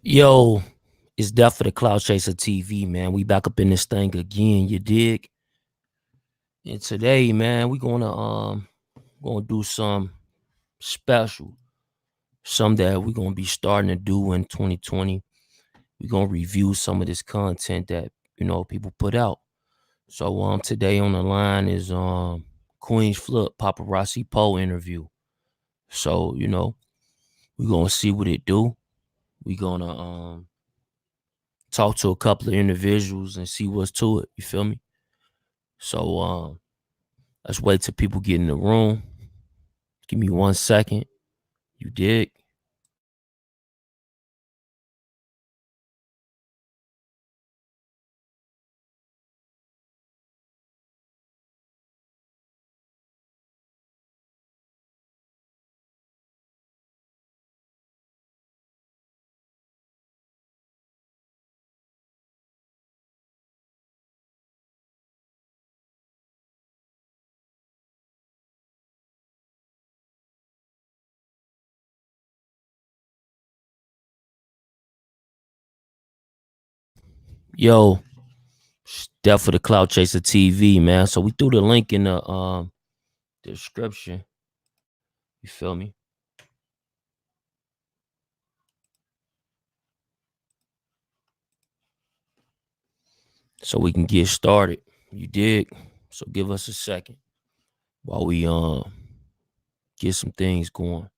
Yo, it's Death for the Cloud Chaser TV, man. We back up in this thing again, you dig? And today, man, we gonna do some special, some that we're gonna be starting to do in 2020. We're gonna review some of this content that people put out. So today on the line is Queenzflip Paparazzi Poe interview. So, we're gonna see what it do. We're gonna talk to a couple of individuals and see what's to it. You feel me? So let's wait till people get in the room. Give me 1 second. You dig? Yo, Death for the Cloud Chaser TV, man. So we threw the link in the description. You feel me? So we can get started. You dig? So give us a second while we get some things going.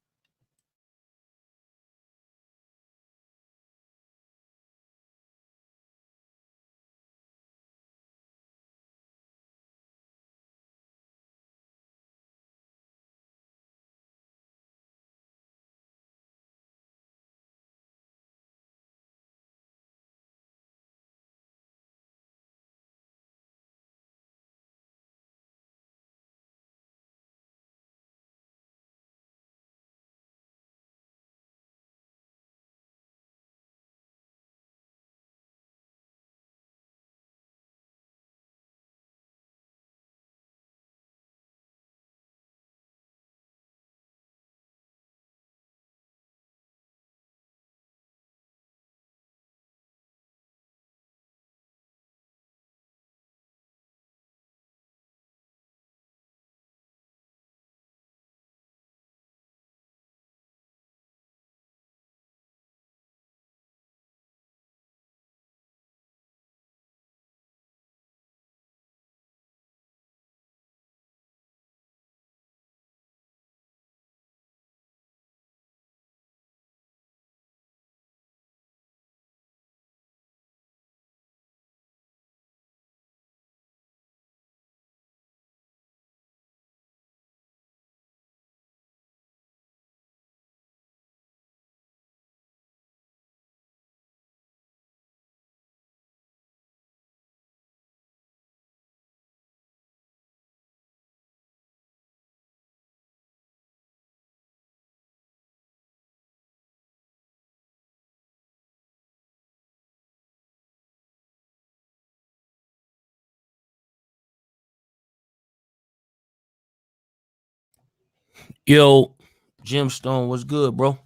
Yo, Gemstone, what's good, bro?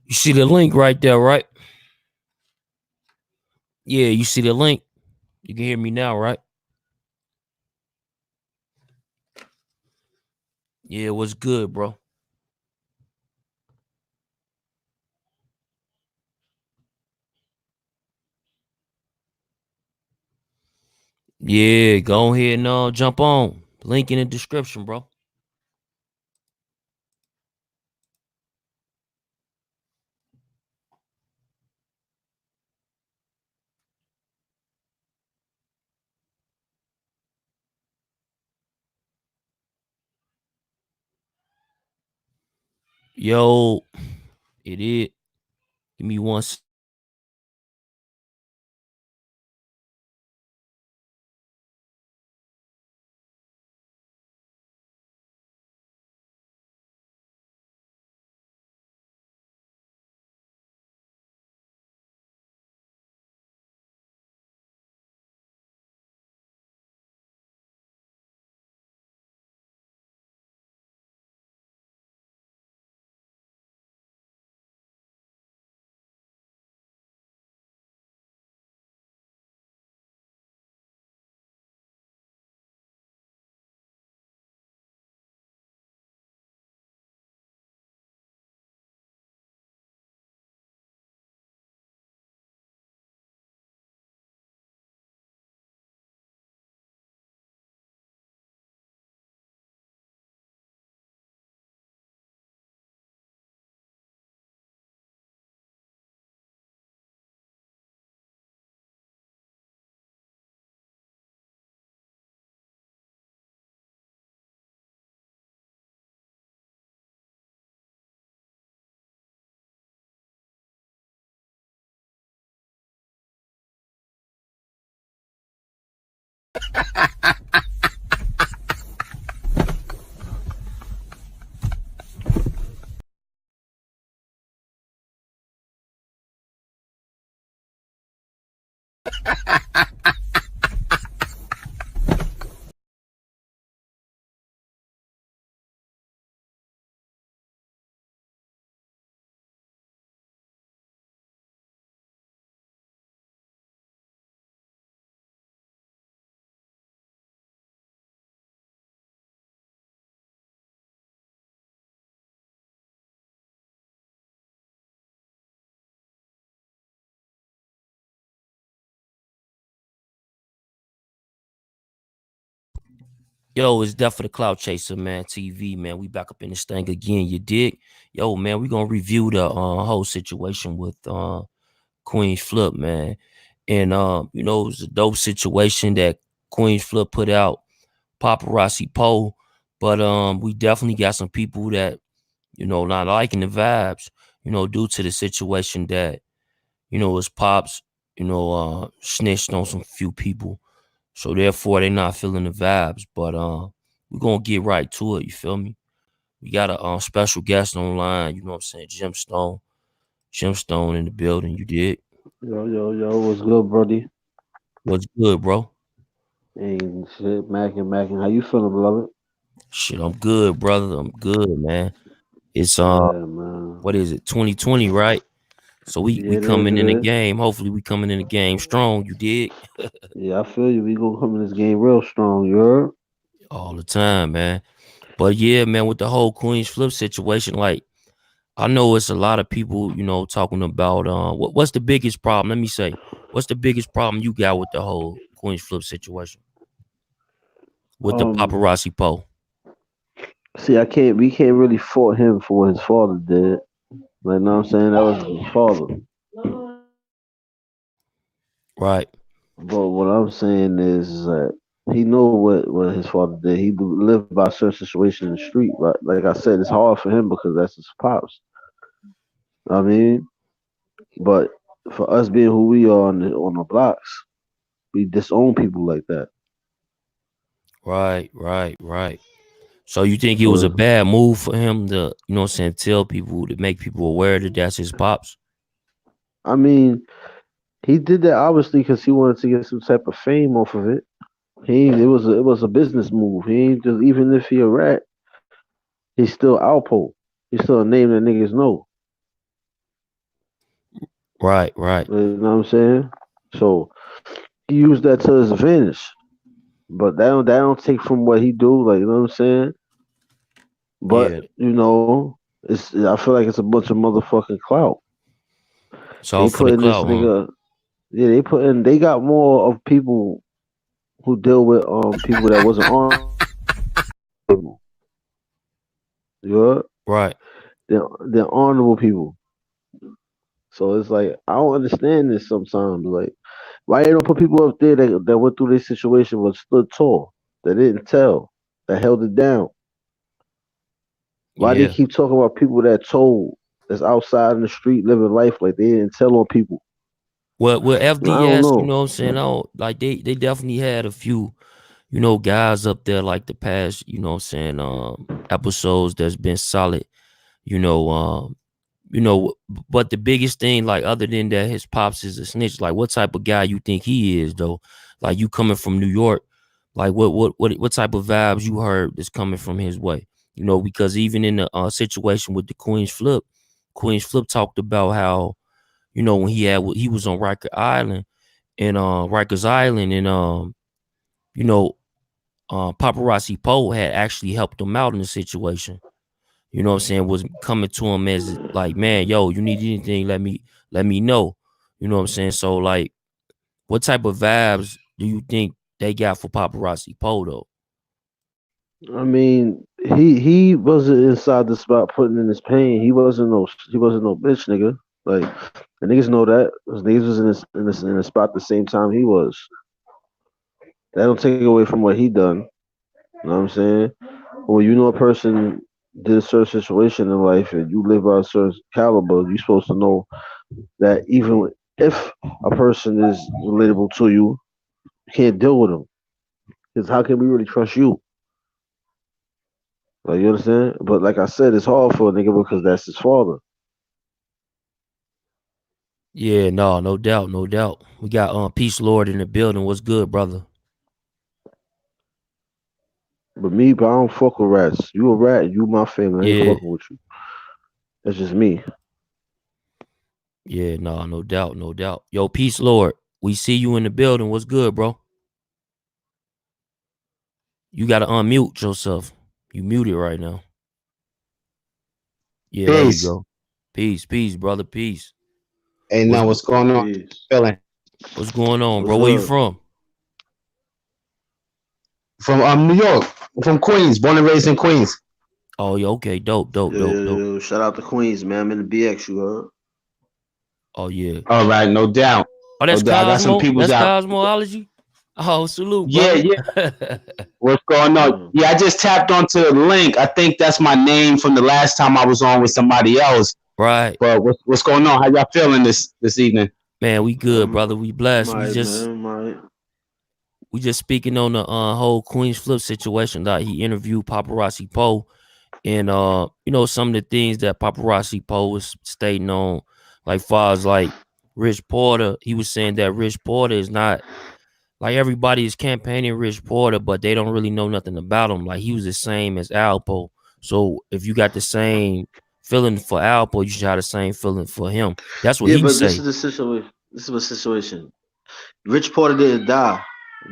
You see the link right there, right? Yeah, you see the link. You can hear me now, right? Yeah, what's good, bro? Yeah, go ahead and jump on. Link in the description, bro. Yo, it is. Give me one. Yo, it's Death for the Cloud Chaser, man. TV, man. We back up in this thing again. You dig? Yo, man, we gonna review the whole situation with Queenzflip, man. And you know, it was a dope situation that Queenzflip put out, paparazzi poll. But we definitely got some people that, you know, not liking the vibes, you know, due to the situation that, you know, his pops, you know, snitched on some few people. So therefore they not feeling the vibes. But we're gonna get right to it, you feel me? We got a special guest online, you know what I'm saying? Gemstone in the building, you did. Yo, what's good, Brody? What's good, bro? Ain't shit, Mackin'. How you feeling, beloved? Shit, I'm good, brother. I'm good, man. It's Yeah, man. what is it, 2020, right? So we Yeah, it is, coming it in the is. game. Hopefully we coming in the game strong, you dig? Yeah, I feel you. We gonna come in this game real strong, you heard? All the time, man. But yeah, man, with the whole Queen's Flip situation, like I know it's a lot of people, you know, talking about what's the biggest problem? Let me say, what's the biggest problem you got with the whole Queen's Flip situation with the Um, paparazzi poll? see, we can't really fault him for what his father did. Like, know what I'm saying? That was his father. Right, But what I'm saying is that he know what his father did. He lived by a certain situation in the street. Like I said, it's hard for him because that's his pops. I mean, but for us being who we are on the blocks, we disown people like that. right. So you think it was a So bad move for him to, you know what I'm saying, tell people to make people aware that that's his pops? I mean, he did that obviously because he wanted to get some type of fame off of it. It was a business move. He ain't just even if he a rat, he's still Alpo. He's still a name that niggas know. Right. You know what I'm saying? So he used that to his advantage. But that don't take from what he do. Like you know what I'm saying? But Yeah, I feel like it's a bunch of motherfucking clout. it's They all for put the in this clout, huh? nigga. Yeah, they got more of people who deal with people that wasn't honorable. You heard? Right. They're honorable people. So it's like I don't understand this sometimes. Like why they don't put people up there that went through this situation but stood tall, that didn't tell, that held it down. Why they Yeah. keep talking about people that told that's outside in the street living life like they didn't tell on people? Well, with I don't FDS, you know. know what I'm saying? Oh, like they definitely had a few, you know, guys up there like the past, you know what I'm saying, episodes that's been solid, you know, you know, but the biggest thing, like other than that, his pops is a snitch. Like, what type of guy you think he is, though? Like, you coming from New York, like what type of vibes you heard that's coming from his way? You know, because even in the situation with the Queen's Flip talked about how, you know, when he was on Rikers Island, and you know, paparazzi Poe had actually helped him out in the situation. You know what I'm saying? Was coming to him as like, man, yo, you need anything, let me know. You know what I'm saying? So like, what type of vibes do you think they got for paparazzi Poe though? I mean, he wasn't inside the spot putting in his pain. He wasn't no bitch nigga. Like the niggas know that. 'Cause niggas was in the spot the same time he was. That don't take away from what he done. You know what I'm saying? When you know a person did a certain situation in life and you live by a certain caliber, you're supposed to know that even if a person is relatable to you, you can't deal with them. Because how can we really trust you? Like you understand? But like I said, it's hard for a nigga because that's his father. Yeah, no, no doubt, no doubt. We got Peace Lord in the building. What's good, brother? But I don't fuck with rats. You a rat, you my family. I ain't Yeah, fucking with you. That's just me. yeah, no, no doubt, no doubt. Yo, Peace Lord, we see you in the building. What's good, bro? You gotta unmute yourself. You muted right now. Yeah, there you Peace. go. Peace, peace, brother, peace. Hey, What's now what's going on? Peace. Feeling what's going on, bro? What's Where you up? from? from New York, from Queens, born and raised in Queens. Oh, yeah, okay, dope, dope, Yo, yo, dope, dope. yo, shout out to Queens, man. I'm in the BX, you heard? Oh yeah. All right, no doubt, Oh, no that's doubt. I got some Cosmo. peoples That's out. cosmology. Oh, salute, Yeah, brother. yeah. What's going on? Yeah. Yeah, I just tapped onto the link. I think that's my name from the last time I was on with somebody else. Right. But what's going on? How y'all feeling this evening? Man, we good, brother. We I'm blessed. We alright, just man. I'm alright. we just speaking on the whole Queenzflip situation that he interviewed Paparazzi Poe, and you know, some of the things that Paparazzi Poe was stating on, like far as like Rich Porter. He was saying that Rich Porter is not like everybody is campaigning Rich Porter, but they don't really know nothing about him. Like he was the same as Alpo. So if you got the same feeling for Alpo, you should have the same feeling for him. That's what Yeah, he but this say. is the situation. This is the situation. Rich Porter didn't die.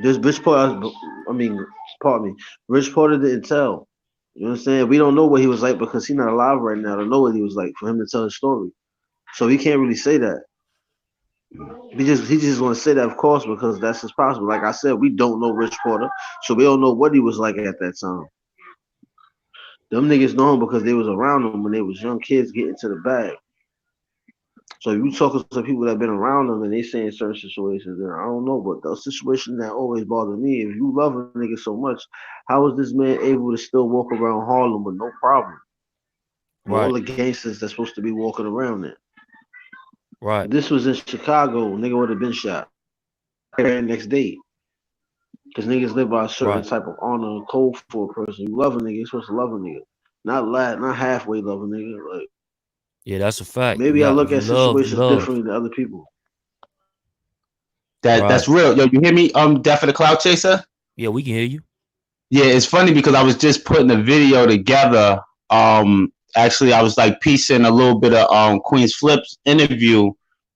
This Rich Porter, I mean, pardon me. Rich Porter didn't tell. You understand? We don't know what he was like because he's not alive right now to know what he was like for him to tell his story. So he can't really say that. He just want to say that, of course, because that's his possible. Like I said, we don't know Rich Porter, so we don't know what he was like at that time. Them niggas know him because they was around him when they was young kids getting to the bag. So if you talking to people that been around them and they saying certain situations, then I don't know. But the situation that always bothered me, if you love a nigga so much, how is this man able to still walk around Harlem with no problem? With all Right, the gangsters that's supposed to be walking around there. right. If this was in Chicago, nigga would have been shot the next day. Because niggas live by a certain Right. type of honor and code for a person. You love a nigga, you're supposed to love a nigga. Not halfway love a nigga. Like Yeah, that's a fact. You maybe I got look if you at love, you situations love. differently than other people. That's Right. real. Yo, you hear me? Death of the Cloud Chaser. Yeah, we can hear you. Yeah, it's funny because I was just putting a video together. Actually, I was like piecing a little bit of Queenzflip's interview,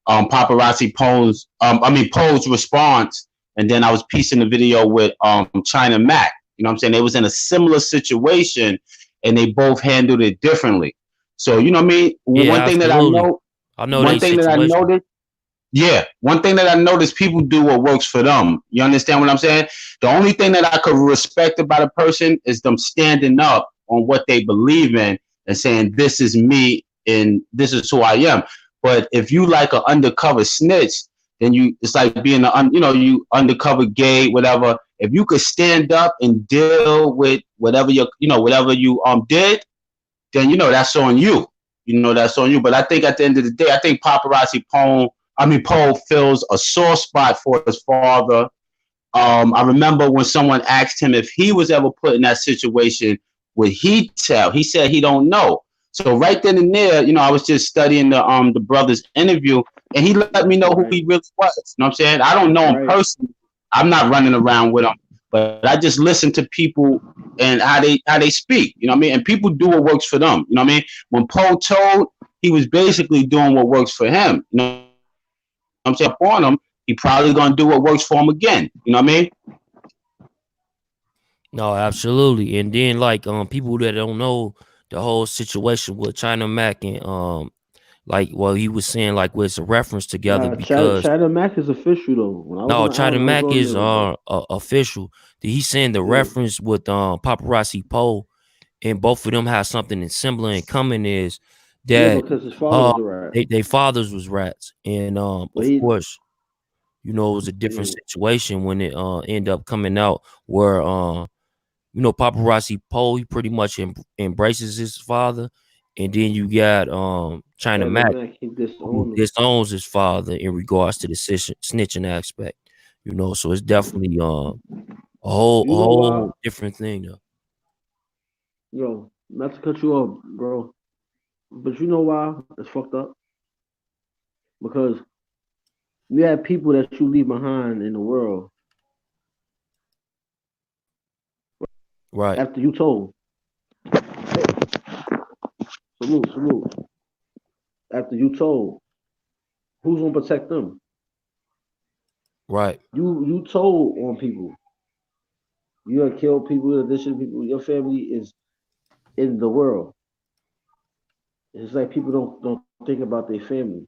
paparazzi Poe's response, and then I was piecing the video with China Mac. You know what I'm saying? They was in a similar situation, and they both handled it differently. So you know what I mean? Yeah, absolutely. I know One they thing that I situation. noticed. Yeah, one thing that I notice people do what works for them. You understand what I'm saying? The only thing that I could respect about a person is them standing up on what they believe in and saying, this is me and this is who I am. But if you like an undercover snitch, then it's like being you undercover gay, whatever. If you could stand up and deal with whatever you did, then that's on you. That's on you. But I think at the end of the day, I think Poe fills a sore spot for his father. I remember when someone asked him if he was ever put in that situation, would he tell? He said he don't know. So right then and there, I was just studying the brother's interview, and he let me know who Right, he really was. You know what I'm saying? I don't know him right. personally. I'm not running around with him, but I just listen to people and how they speak. You know what I mean? And people do what works for them. You know what I mean? When Poe told, he was basically doing what works for him. You know what I'm saying? Upon him, he probably gonna do what works for him again. You know what I mean? No, absolutely. And then like people that don't know the whole situation with China Mac and like well he was saying like well, it's a reference together Nah, because China Mac is official though. When I was on no, the China island, I was Mac on is there with them. official. He's saying the Yeah, reference with Paparazzi Poe and both of them have something in similar in common is yeah, that because his father uh was a rat. they fathers was rats. And But of he, course, you know, it was a different yeah, situation when it end up coming out where you know, Paparazzi Poe, he pretty much embraces his father. And then you got China China Mac Mac, he who disowned him. disowns his father in regards to the snitching aspect. You know, so it's definitely You know why? different thing though. Yo, not to cut you off, bro, but you know why it's fucked up? Because you have people that you leave behind in the world Right, after you told. Salute, salute. After you told, who's gonna protect them? right, You told on people. You have killed people, you addition people. Your family is in the world. It's like people don't think about their family.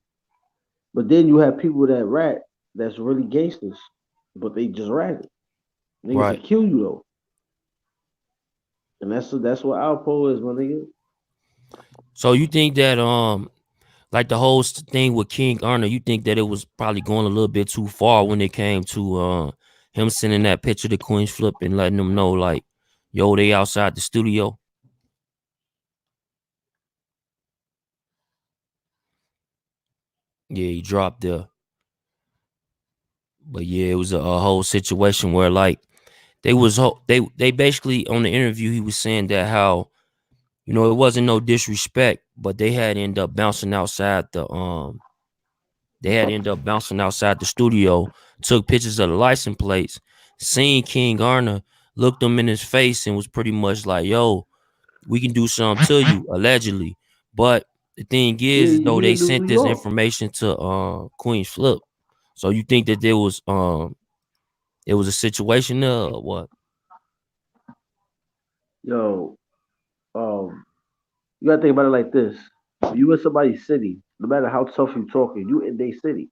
But then you have people that rat that's really gangsters, but they just ratted. Niggas right. will kill you though, and that's what Alpo is, my nigga. So you think that like the whole thing with King Erna, you think that it was probably going a little bit too far when it came to him sending that picture to Queenzflip and letting them know like, yo, they outside the studio. Yeah, he dropped there. But yeah, it was a whole situation where like they basically on the interview he was saying that how it wasn't no disrespect, but they had ended up bouncing outside the studio, took pictures of the license plates, seen King Garner, looked him in his face, and was pretty much like, "Yo, we can do something to you," allegedly. But the thing Yeah, is, though, he they in New sent this York. information to Queenzflip. So you think that it was a situation there or what? Yo, you gotta think about it like this: you in somebody's city, no matter how tough you talking, you in their city.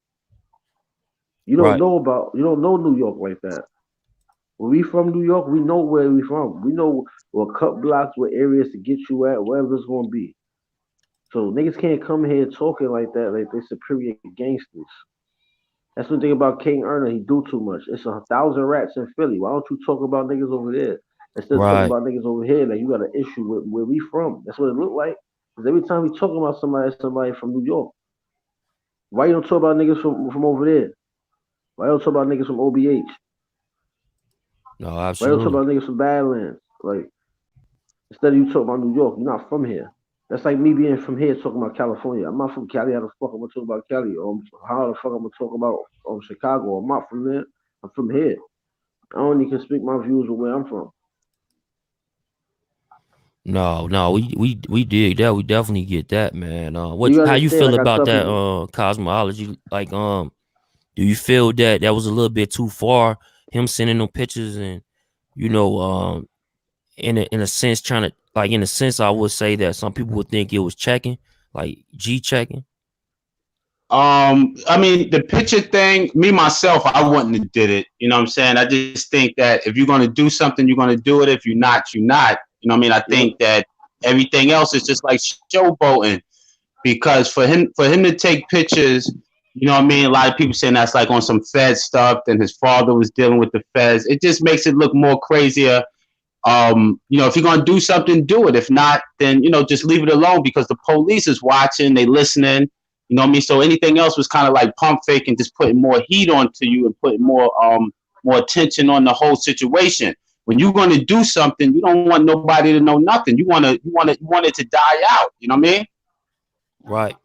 Right, You don't know New York like that. When we from New York, we know where we from. We know what cut blocks, what areas to get you at, wherever it's gonna be. So niggas can't come here talking like that, like they superior gangsters. That's one thing about King Erner. He do too much. It's 1,000 rats in Philly. Why don't you talk about niggas over there instead of talking right. about niggas over here? Like you got an issue with where we from. That's what it look like. Because every time we talking about somebody from New York. Why you don't talk about niggas from over there? Why you don't talk about niggas from OBH? No, Why you don't talk absolutely. about niggas from Badlands? Like instead of you talking about New York, you're not from here. That's like me being from here talking about California. I'm not from Cali. How the fuck I'm gonna talk about Cali? Or how the fuck I'm gonna talk about Chicago? I'm not from there. I'm from here. I only can speak my views of where I'm from. No, we dig that. We definitely get that, man. So you How you understand? feel Like I about tell that people, cosmology? Like do you feel that that was a little bit too far? Him sending them pictures and you know, in a sense, trying to like in a sense, I would say that some people would think it was checking, like G checking. I mean, the picture thing, me myself, I wouldn't have did it. You know what I'm saying? I just think that if you're gonna do something, you're gonna do it. If you're not, you're not. You know what I mean? I yep, think that everything else is just like showboating because for him to take pictures, you know what I mean? A lot of people saying that's like on some Fed stuff, and his father was dealing with the Feds. It just makes it look more crazier. If you're gonna do something, do it. If not, then just leave it alone because the police is watching, they listening. You know what I mean? So anything else was kind of like pump fake and just putting more heat onto you and putting more attention on the whole situation. When you're gonna do something, you don't want nobody to know nothing. You want it to die out. You know what I mean? Right.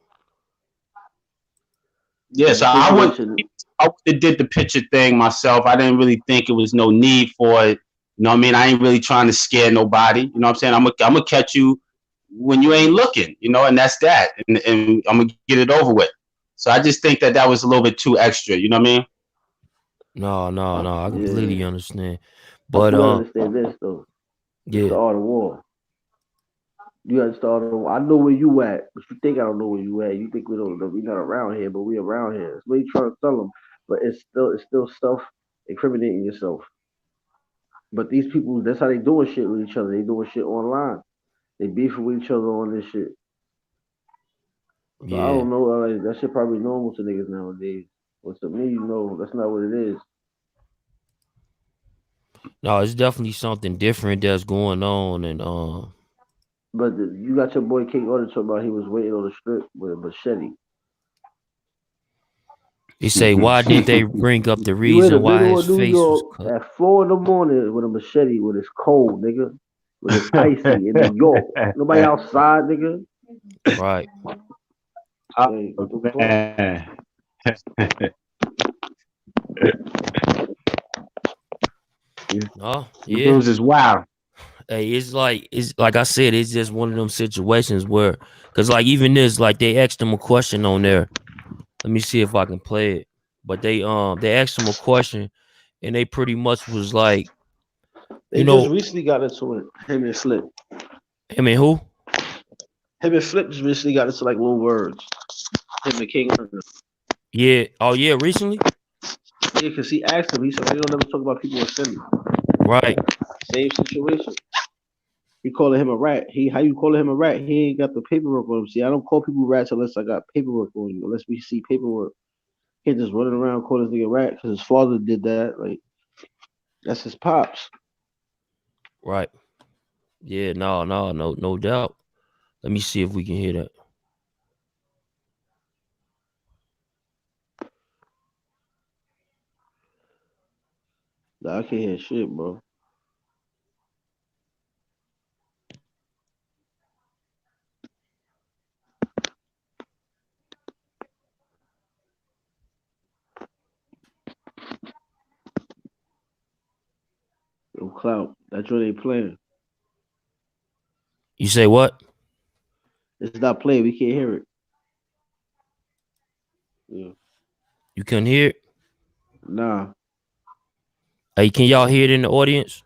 Yeah. but the So I wouldn't situation, I would have did the picture thing myself. I didn't really think it was no need for it. You know what I mean? I ain't really trying to scare nobody. You know what I'm saying? I'm gonna catch you when you ain't looking, and that's that. And I'm gonna get it over with. So I just think that was a little bit too extra. You know what I mean? No. I yeah. completely understand. But But you gotta understand this though. It's yeah, the art of war. You gotta start. I know where you at, but you think I don't know where you at. You think we don't know. We not around here, but we around here. That's what you trying to tell them. But it's still self incriminating yourself. But these people, that's how they doing shit with each other. They doing shit online. They beefing with each other on this shit. So I yeah. don't know. Like, that shit probably normal to niggas nowadays. But to me, that's not what it is. No, it's definitely something different that's going on, and But you got your boy King Order talking about he was waiting on the strip with a machete. He say, why didn't they bring up the You in the reason why middle his of New face was York cut? at 4 in the morning with a machete when it's cold, nigga. When it's icy in New York. Nobody outside, nigga. Right. Like, what the fuck? Man. No, The yeah. dudes is wild. Hey, it's like I said, it's just one of them situations where, cause like even this, like they asked him a question on there. Let me see if I can play it. But they asked him a question, and they pretty much was like, you They just know, recently got into it. Him and Flip. I mean, who? Him and Flip just recently got into like little words. Him and King. Yeah. Oh yeah, recently. Yeah, because he asked him. He said, "They don't never talk about people in Philly." Right. Same situation. He calling him a rat. How you calling him a rat? He ain't got the paperwork on him. See, I don't call people rats unless I got paperwork on you. Unless we see paperwork. He ain't just running around calling this nigga rat because his father did that. Like that's his pops. Right. Yeah. No doubt. Let me see if we can hear that. Nah, I can't hear shit, bro. No clout. That's what they playing. You say what? It's not playing. We can't hear it. Yeah. You couldn't hear it? Nah. Hey, can y'all hear it in the audience?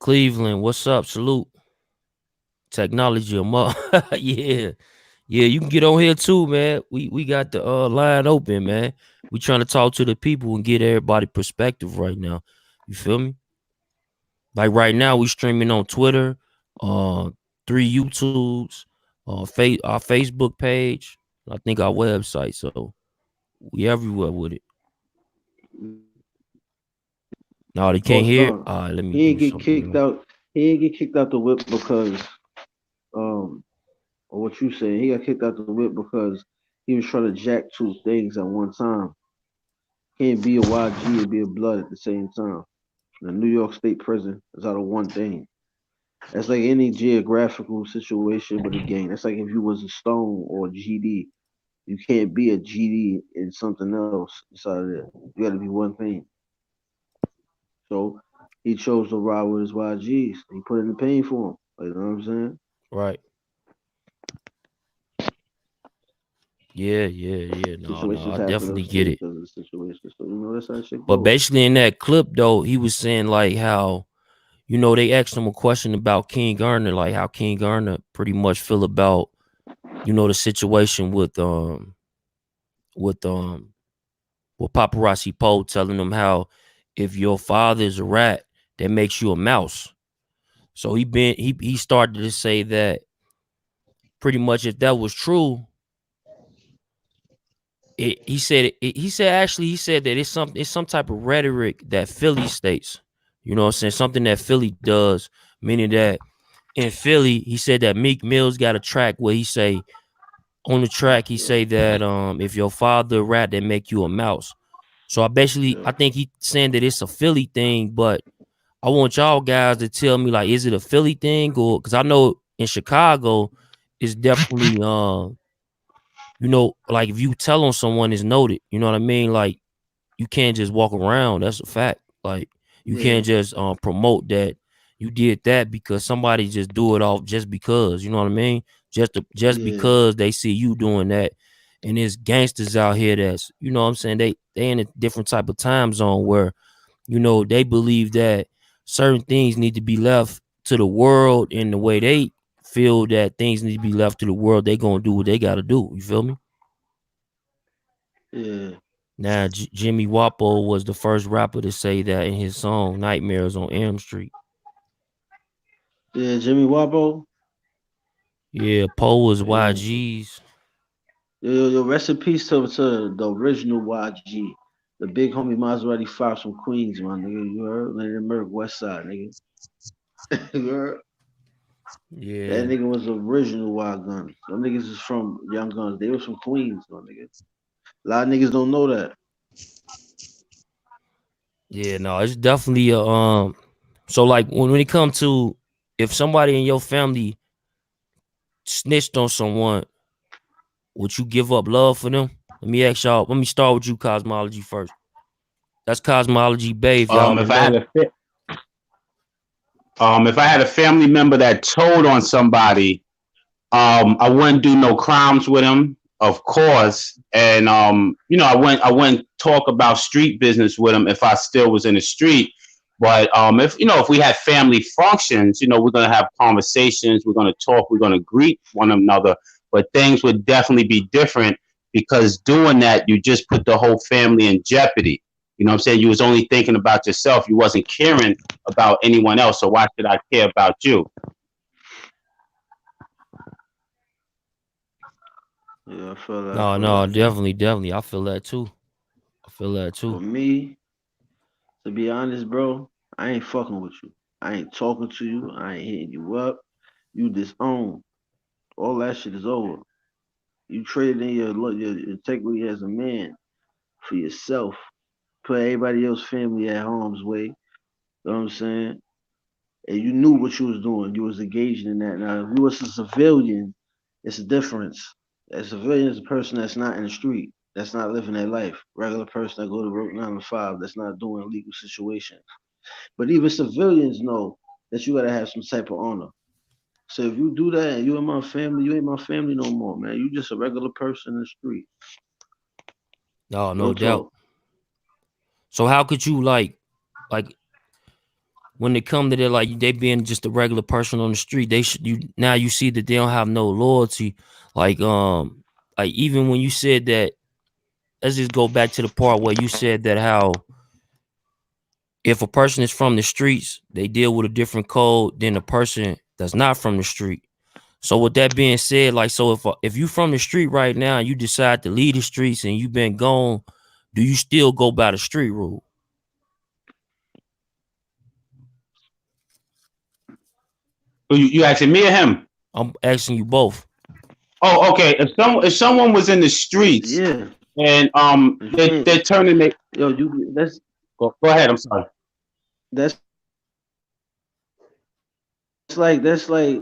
Cleveland, what's up? Salute. Technology, I'm up. Yeah. Yeah, you can get on here too, man. We got the line open, man. We trying to talk to the people and get everybody perspective right now. You feel me? Like right now, we streaming on Twitter, 3 YouTubes, our Facebook page, I think our website. So we everywhere with it. No, they can't Boss hear it. dog. All right, let me He ain't do get something kicked else. out. He ain't get kicked out the whip because or what you saying. He got kicked out the whip because he was trying to jack two things at one time. Can't be a YG and be a blood at the same time. The New York State prison is out of one thing. That's like any geographical situation with a gang. That's like if you was a Stone or a GD. You can't be a GD and something else inside of there. You got to be one thing. So he chose to ride with his YGs. He put in the pain for him. Like, you know what I'm saying? Right. Yeah. No. Situations I happen definitely get upstate it. because of the situation. So, that's how that shit But goes. basically in that clip though, he was saying like how, they asked him a question about King Garner, like how King Garner pretty much feel about, the situation with with paparazzi Poe telling him how if your father is a rat, that makes you a mouse. So he started to say that pretty much if that was true, he said that it's some type of rhetoric that Philly states. You know what I'm saying? Something that Philly does, meaning that in Philly, he said that Meek Mill's got a track where he say on the track, he say that if your father a rat, that make you a mouse. So I think he saying that it's a Philly thing, but I want y'all guys to tell me like, is it a Philly thing or because I know in Chicago, it's definitely like if you tell on someone, it's noted. You know what I mean? Like you can't just walk around. That's a fact. Like you Yeah, can't just promote that you did that because somebody just do it off just because. You know what I mean? Just yeah, because they see you doing that, and there's gangsters out here that's what I'm saying they in a different type of time zone where they believe that certain things need to be left to the world in the way they feel that things need to be left to the world. They gonna do what they gotta do. You feel me? yeah, Now, Jimmy Wapo was the first rapper to say that in his song "Nightmares on Elm Street." yeah. Jimmy Wabo. Yeah, Poe was Yeah. YG's. Yo, rest in peace to the original YG. The big homie Maserati Fox from Queens, my nigga. You heard? Leonard Merck, West Side, nigga. You heard? Yeah. That nigga was original Wild Guns. Them niggas is from Young Guns. They was from Queens, my nigga. A lot of niggas don't know that. Yeah, no, it's definitely a so like when it comes to if somebody in your family snitched on someone, would you give up love for them? Let me ask y'all. Let me start with you, Cosmology, first. That's Cosmology Bay, if y'all If don't I had know. if I had a family member that told on somebody, I wouldn't do no crimes with him, of course, and I wouldn't talk about street business with him if I still was in the street. But if we had family functions, we're gonna have conversations, we're gonna talk, we're gonna greet one another, but things would definitely be different because doing that, you just put the whole family in jeopardy. You know what I'm saying? You was only thinking about yourself. You wasn't caring about anyone else. So why should I care about you? Yeah, I feel that. I No, feel no, that. definitely. I feel that too. I feel that For too. me, to be honest, bro, I ain't fucking with you. I ain't talking to you. I ain't hitting you up. You disown. All that shit is over. You traded in your integrity as a man for yourself. Put everybody else's family at harm's way. You know what I'm saying? And you knew what you was doing. You was engaging in that. Now, if you was a civilian, it's a difference. A civilian is a person that's not in the street, that's not living their life. Regular person that go to work 9 to 5, that's not doing illegal situations. But even civilians know that you gotta have some type of honor. So if you do that and you in my family, you ain't my family no more, man. You just a regular person in the street. No, Real no doubt. talk. So how could you like when they come to that, like they being just a regular person on the street, they should you now you see that they don't have no loyalty. Like like even when you said that, let's just go back to the part where you said that how if a person is from the streets, they deal with a different code than a person that's not from the street. So with that being said, like so if you from the street right now and you decide to leave the streets and you been gone, do you still go by the street rule? You asking me or him? I'm asking you both. Oh, okay. If someone was in the streets Yeah. and You they're can't turning it. yo, you Go ahead. I'm sorry. that's that's like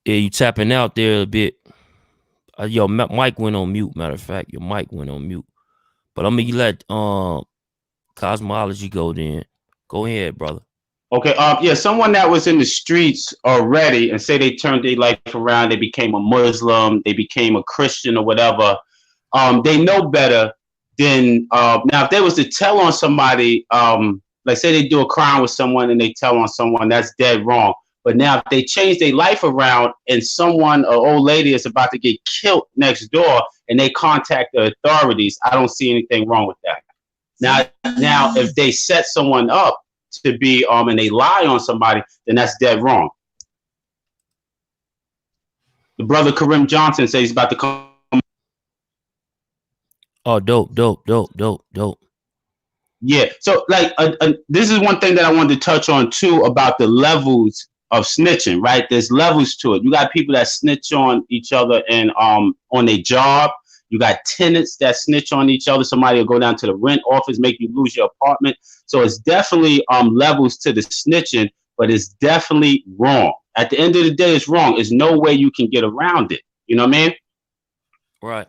Yeah, you tapping out there a bit. Your mic went on mute. Matter of fact, your mic went on mute. But I'm gonna let Cosmology go then. Go ahead, brother. Okay. Yeah. Someone that was in the streets already, and say they turned their life around, they became a Muslim, they became a Christian or whatever. They know better than now. If they was to tell on somebody, like say they do a crime with someone and they tell on someone, that's dead wrong. But now if they change their life around and someone, an old lady, is about to get killed next door, and they contact the authorities, I don't see anything wrong with that. Now, if they set someone up to be and they lie on somebody, then that's dead wrong. The brother Karim Johnson says he's about to come. Oh, dope. Yeah. So, like, this is one thing that I wanted to touch on too about the levels of snitching. Right? There's levels to it. You got people that snitch on each other and on their job. You got tenants that snitch on each other. Somebody will go down to the rent office, make you lose your apartment. So it's definitely levels to the snitching, but it's definitely wrong. At the end of the day, it's wrong. There's no way you can get around it. You know what I mean? Right.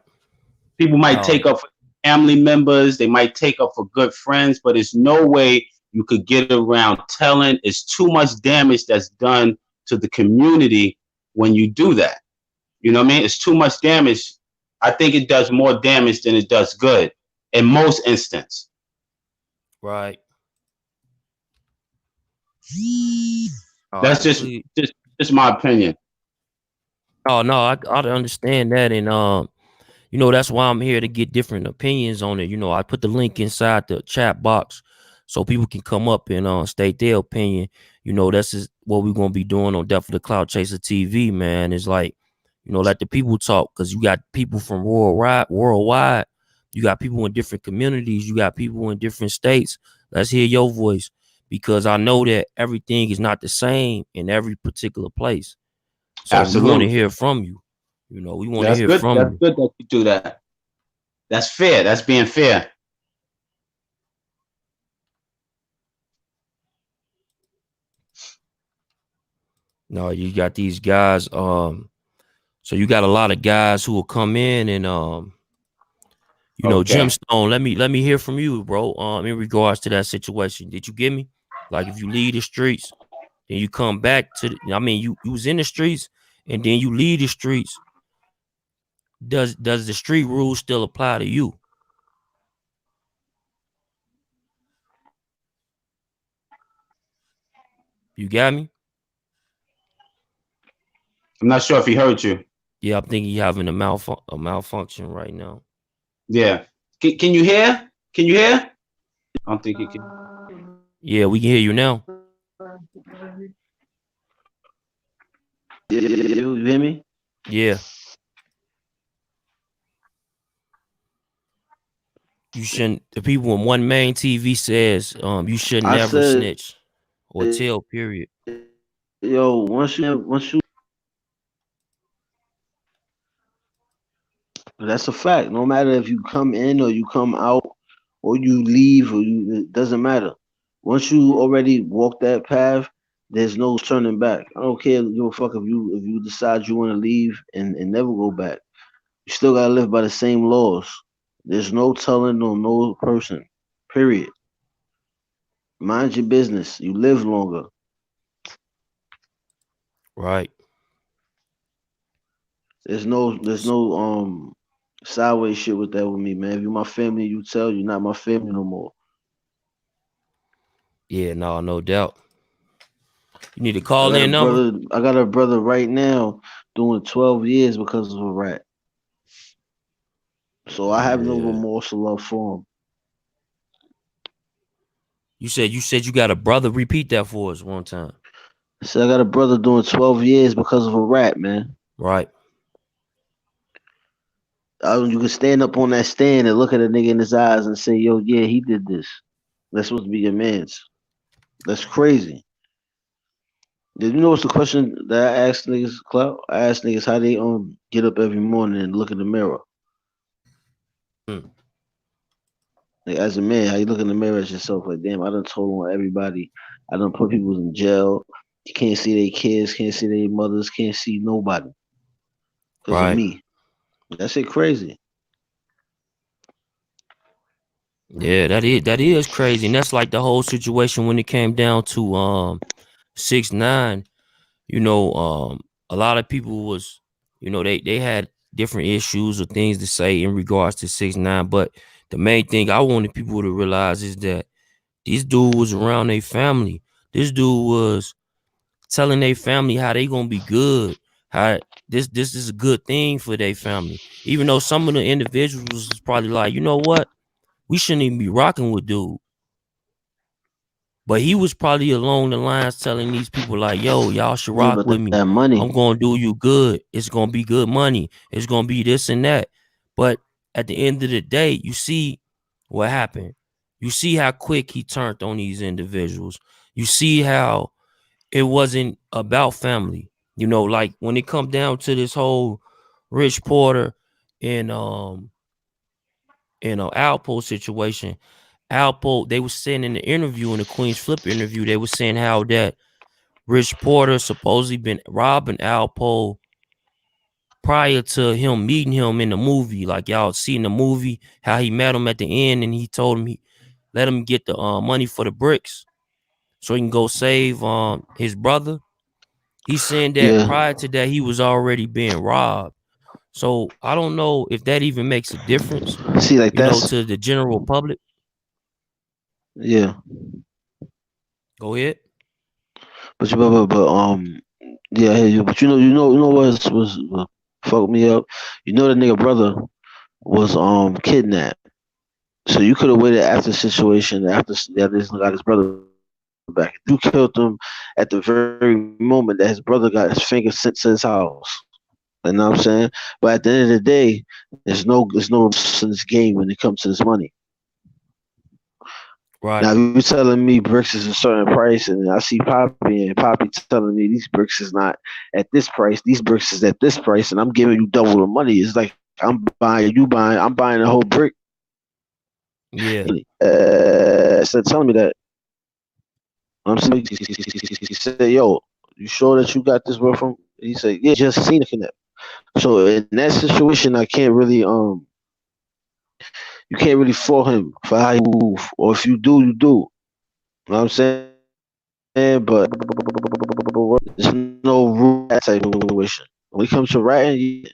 People might No. take up for family members, they might take up for good friends, but there's no way you could get around telling. It's too much damage that's done to the community when you do that. You know what I mean? It's too much damage. I think it does more damage than it does good in most instances. Right. I That's just completely. just just my opinion. Oh no, I understand that, and that's why I'm here to get different opinions on it. I put the link inside the chat box so people can come up and state their opinion. This is what we're gonna be doing on Death of the Cloud Chaser TV, man. It's like, You know, let the people talk, because you got people from worldwide. You got people in different communities. You got people in different states. Let's hear your voice, because I know that everything is not the same in every particular place. So we want to Absolutely. hear from you. You know, we want to That's hear good. from That's you. good that you do that. That's fair. That's being fair. No, you got these guys. So you got a lot of guys who will come in and you know, Okay. Gemstone. Let me hear from you, bro. In regards to that situation, did you get me? Like, if you leave the streets, then you come back to the, I mean, you was in the streets, and then you leave the streets. Does the street rules still apply to you? You got me? I'm not sure if he heard you. Yeah, I'm thinking you having a malfunction right now. Yeah. Can you hear? Can you hear? I don't think you can. Yeah, we can hear you now. You hear me? Yeah, you shouldn't. The people in One Main TV says you should I never said, snitch or tell. Period. yo, once you, that's a fact. No matter if you come in or you come out or you leave or you, it doesn't matter. Once you already walk that path, there's no turning back. I don't care, give a fuck if you decide you want to leave and never go back. You still gotta live by the same laws. There's no telling on no person. Period. Mind your business. You live longer. Right. There's no sideways shit with that with me, man. If you my family, you tell you not my family no more. Yeah. No doubt. You need to I call got a in number. brother. I got a brother right now doing 12 years because of a rat. So I have no Yeah. remorse or love for him. You said you got a brother. Repeat that for us one time. So I got a brother doing 12 years because of a rat, man. Right. You can stand up on that stand and look at a nigga in his eyes and say, "Yo, yeah, he did this." That's supposed to be your man's. That's crazy. Did you know what's the question that I asked niggas, Clout? I asked niggas how they get up every morning and look in the mirror. Hmm. Like, as a man, how you look in the mirror at yourself? Like, damn, I done told on everybody. I done put people in jail. You can't see their kids, can't see their mothers, can't see nobody because of Right. me. That shit crazy. Yeah, that is crazy. And that's like the whole situation when it came down to 6ix9ine. You know, a lot of people was, you know, they had different issues or things to say in regards to 6ix9ine. But the main thing I wanted people to realize is that this dude was around their family. This dude was telling their family how they gonna be good, how this is a good thing for their family. Even though some of the individuals was probably like, you know what, we shouldn't even be rocking with dude. But he was probably along the lines telling these people like, yo, y'all should Yeah, rock but with me. that money. I'm gonna do you good. It's gonna be good money. It's gonna be this and that. But at the end of the day, you see what happened. You see how quick he turned on these individuals. You see how it wasn't about family. You know, like when it come down to this whole Rich Porter and Alpo situation. Alpo, they was saying in the interview, in the Queenzflip interview, they was saying how that Rich Porter supposedly been robbing Alpo prior to him meeting him in the movie. Like, y'all seen the movie, how he met him at the end and he told him he let him get the money for the bricks so he can go save his brother. He's saying that Yeah. prior to that, he was already being robbed. So I don't know if that even makes a difference, See, like you know, that's to the general public. yeah. Go ahead. But yeah, I hear you. But you know what fucked me up. You know the nigga brother was kidnapped. So you could have waited after the situation after this got his brother back. You killed him at the very moment that his brother got his finger sent to his house. You know what I'm saying? But at the end of the day, there's no in this game when it comes to this money. Right. Now, if you're telling me bricks is a certain price, and I see Poppy and Poppy telling me these bricks is not at this price, these bricks is at this price, and I'm giving you double the money. It's like I'm buying a whole brick. Yeah. So telling me that, I'm saying, he said, "Yo, you sure that you got this work from?" He said, "Yeah, just seen it connect." So in that situation, I can't really you can't really fault him for how he move, or if you do, you do. You know what I'm saying? But there's no rule that type of situation. When it comes to writing, yeah.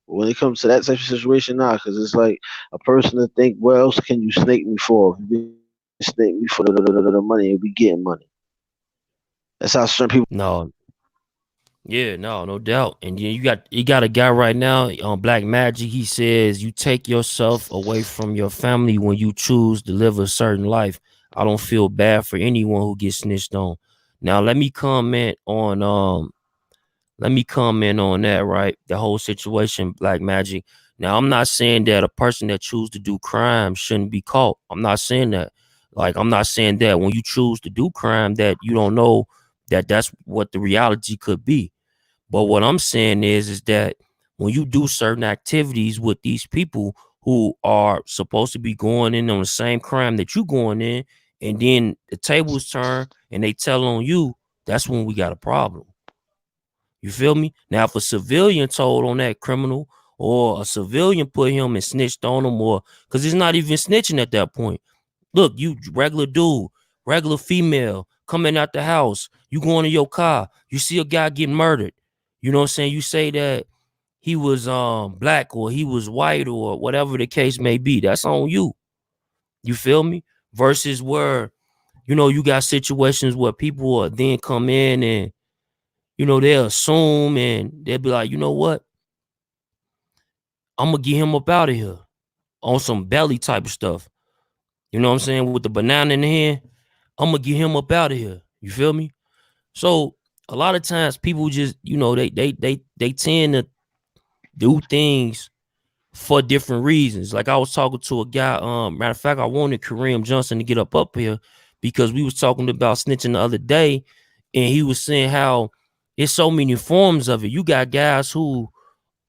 When it comes to that type of situation, nah, because it's like a person to think, what else can you snake me for? You can snake me for the money and we getting money. That's how certain people. No. Yeah, no doubt. And then you got a guy right now on Black Magic. He says you take yourself away from your family when you choose to live a certain life. I don't feel bad for anyone who gets snitched on. Now let me comment on that, right? The whole situation, Black Magic. Now, I'm not saying that a person that chooses to do crime shouldn't be caught. I'm not saying that. Like, I'm not saying that when you choose to do crime that you don't know that that's what the reality could be. But what I'm saying is that when you do certain activities with these people who are supposed to be going in on the same crime that you going in, and then the tables turn and they tell on you, that's when we got a problem. You feel me? Now, if a civilian told on that criminal or a civilian put him and snitched on him, or because he's not even snitching at that point. Look, you regular dude, regular female coming out the house, you going to your car, you see a guy getting murdered. You know what I'm saying? You say that he was black or he was white or whatever the case may be. That's on you. You feel me? Versus where, you got situations where people will then come in and they'll assume and they'll be like, you know what? I'm gonna get him up out of here on some belly type of stuff. You know what I'm saying? With the banana in the hand, I'm gonna get him up out of here. You feel me? So a lot of times people just, they tend to do things for different reasons. Like I was talking to a guy, matter of fact, I wanted Kareem Johnson to get up here because we was talking about snitching the other day, and he was saying how it's so many forms of it. You got guys who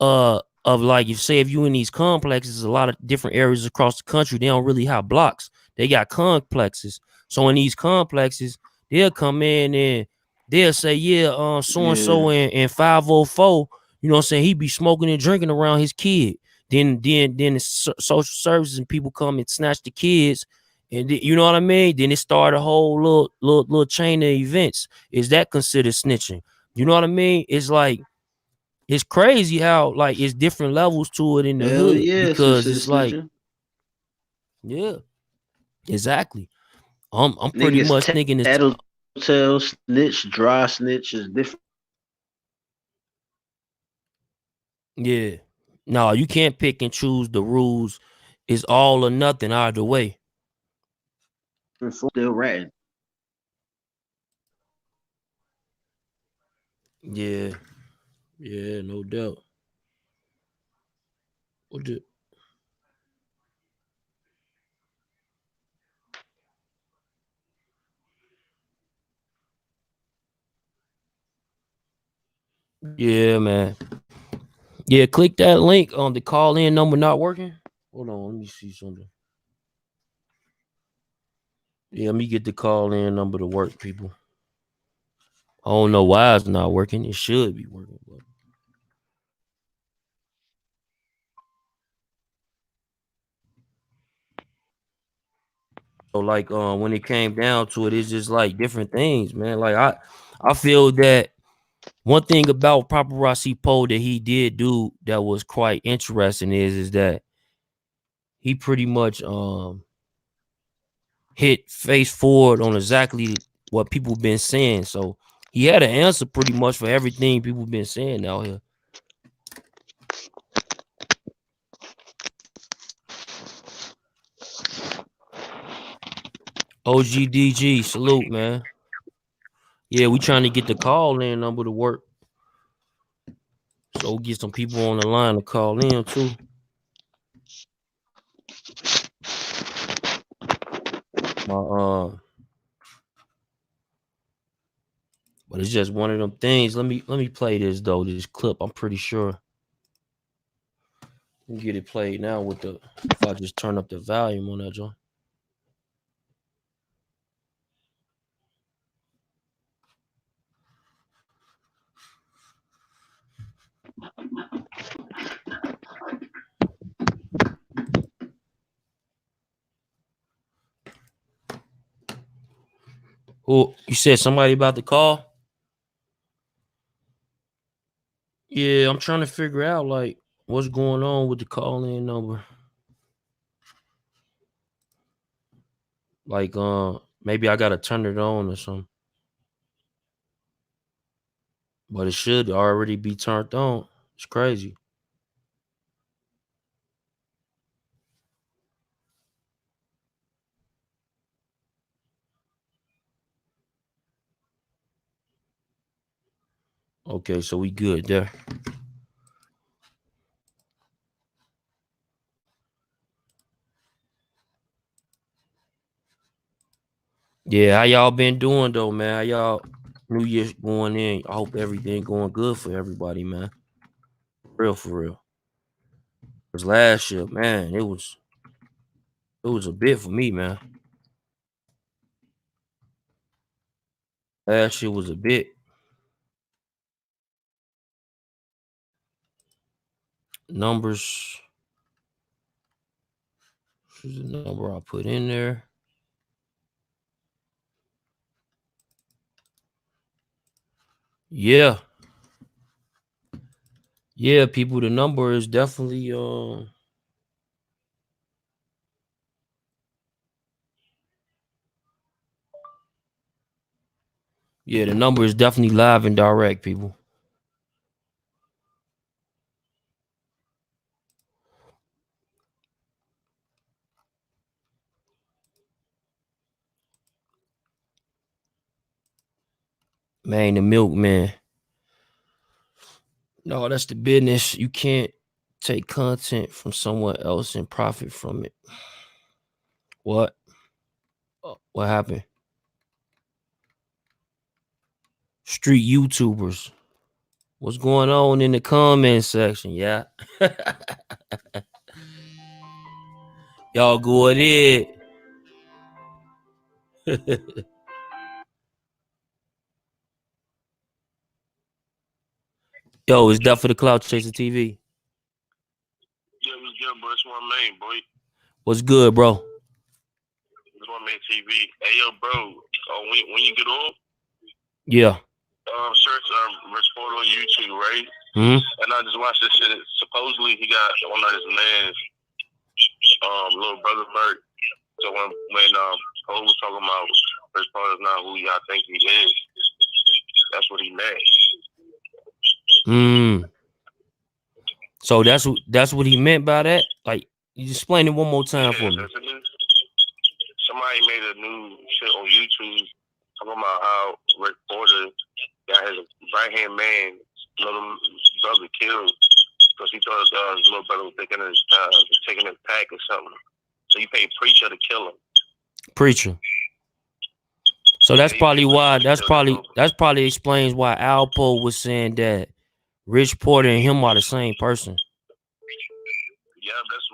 of like if you in these complexes, a lot of different areas across the country, they don't really have blocks. They got complexes. So in these complexes, they'll come in and they'll say, yeah, so and Yeah, so in 504, you know what I'm saying, he be smoking and drinking around his kid. Then the social services and people come and snatch the kids, and you know what I mean. Then it started a whole little chain of events. Is that considered snitching? You know what I mean? It's like it's crazy how like it's different levels to it in the hell hood yeah, it's because considered it's like, snitching. yeah, exactly. I'm pretty much Niggas thinking it's tattletale snitch, dry snitch is different yeah. No, you can't pick and choose the rules. It's all or nothing either way. for still ratting. Yeah, yeah, no doubt. What the- Yeah, man. Yeah, click that link on the call in number not working. Hold on, let me see something. Yeah, let me get the call in number to work, people. I don't know why it's not working. It should be working. But so like when it came down to it, it's just like different things, man. Like I feel that one thing about Paparazzi Poe that he did do that was quite interesting is that he pretty much hit face forward on exactly what people been saying. So he had an answer pretty much for everything people been saying out here. OGDG, salute, man. Yeah, we trying to get the call in number to work. Go get some people on the line to call in too. But it's just one of them things. Let me play this though. This clip. I'm pretty sure. We can get it played now with the. If I just turn up the volume on that joint. Oh, you said somebody about to call? Yeah, I'm trying to figure out like what's going on with the call-in number. Like maybe I gotta turn it on or something. But it should already be turned on. It's crazy. Okay, so we good there. Yeah, how y'all been doing though, man? How y'all New Year's going in? I hope everything going good for everybody, man. For real. Cause last year, man, it was a bit for me, man. Last year was a bit. Numbers. This is the number I put in there. Yeah. Yeah, people, the number is definitely yeah, the number is definitely live and direct, people. Man, the milkman. No, that's the business. You can't take content from someone else and profit from it. What? What happened? Street YouTubers. What's going on in the comment section? Yeah. Y'all go ahead. Yo, it's Duff for the Cloud Chaser TV. Yeah, what's good, bro? It's one main, boy. What's good, bro? It's one main TV. Hey, yo, bro. When you get off, Yeah. search Report on YouTube, right? Mm-hmm. And I just watched this shit. Supposedly, he got one of his man's little brother murdered. So when Cole was talking about Chris Paul is not who y'all think he is, that's what he meant. So that's what he meant by that? Like, you explain it one more time for me. Somebody made a new shit on YouTube talking about how Rick Porter got his right-hand man, little brother, killed because he thought his little brother was taking his pack or something. So he paid Preacher to kill him. Preacher. So that's probably why. That's probably explains why Alpo was saying that Rich Porter and him are the same person. Yeah, that's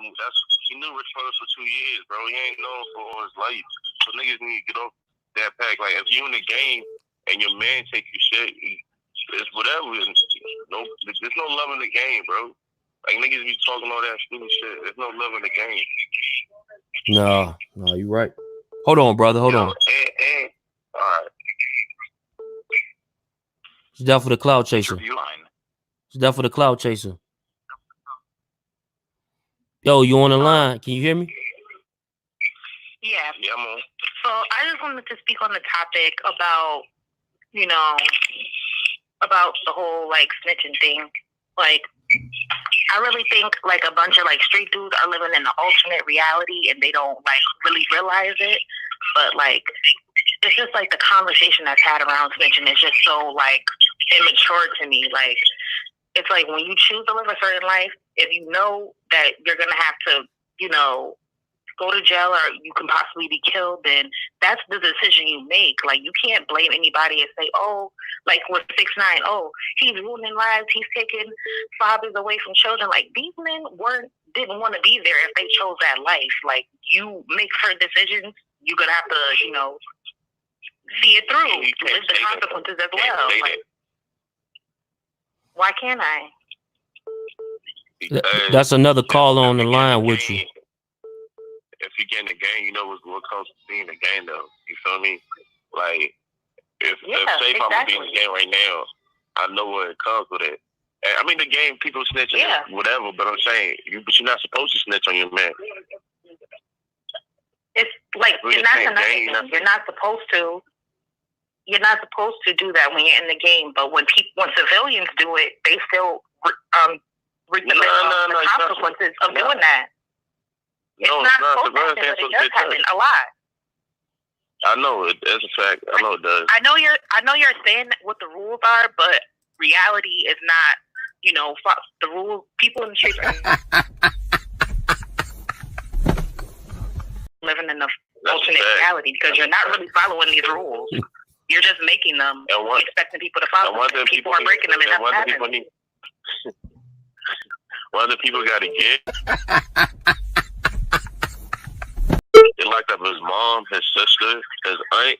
he knew Rich Porter for 2 years, bro. He ain't known for all his life. So niggas need to get off that pack. Like if you in the game and your man take your shit, it's whatever. There's no love in the game, bro. Like niggas be talking all that stupid shit. There's no love in the game. No, you're right. Hold on, brother. Hold on. All right. It's Duff for the Cloud Chaser. It's Duff for the Cloud Chaser. Yo, you on the line? Can you hear me? Yeah. Yeah, I'm on. So I just wanted to speak on the topic about, about the whole like snitching thing. Like, I really think like a bunch of like street dudes are living in an alternate reality and they don't like really realize it. But like, it's just like the conversation that's had around snitching is just so like immature to me. Like, it's like when you choose to live a certain life, if you know that you're gonna have to, you know, go to jail or you can possibly be killed, then that's the decision you make. Like, you can't blame anybody and say, oh, like with 6ix9ine, oh, he's ruining lives, he's taking fathers away from children. Like, these men didn't want to be there if they chose that life. Like, you make certain decisions, you're gonna have to, you know, see it through, live the consequences as well. Like, why can't I? That's another call on the line with you. If you get in the game, you know what comes with being in the game, though. You feel me? Like, if say if I'm gonna be in the game right now, I know what comes with it. And, I mean, the game, people snitching, whatever. But I'm saying, you're not supposed to snitch on your man. It's like, and that's another thing. You're not supposed to. You're not supposed to do that when you're in the game. But when civilians do it, they still reap the consequences of doing that. It's not supposed to happen, but it does happen a lot. I know it. That's a fact. I know it does. I know you're saying what the rules are, but reality is not. You know, the rules. People in the streets are living in the alternate reality because you're not really following these rules. You're just making them, expecting people to follow them. People are breaking them, and that's happening. One of the people got to get. They locked up his mom, his sister, his aunt.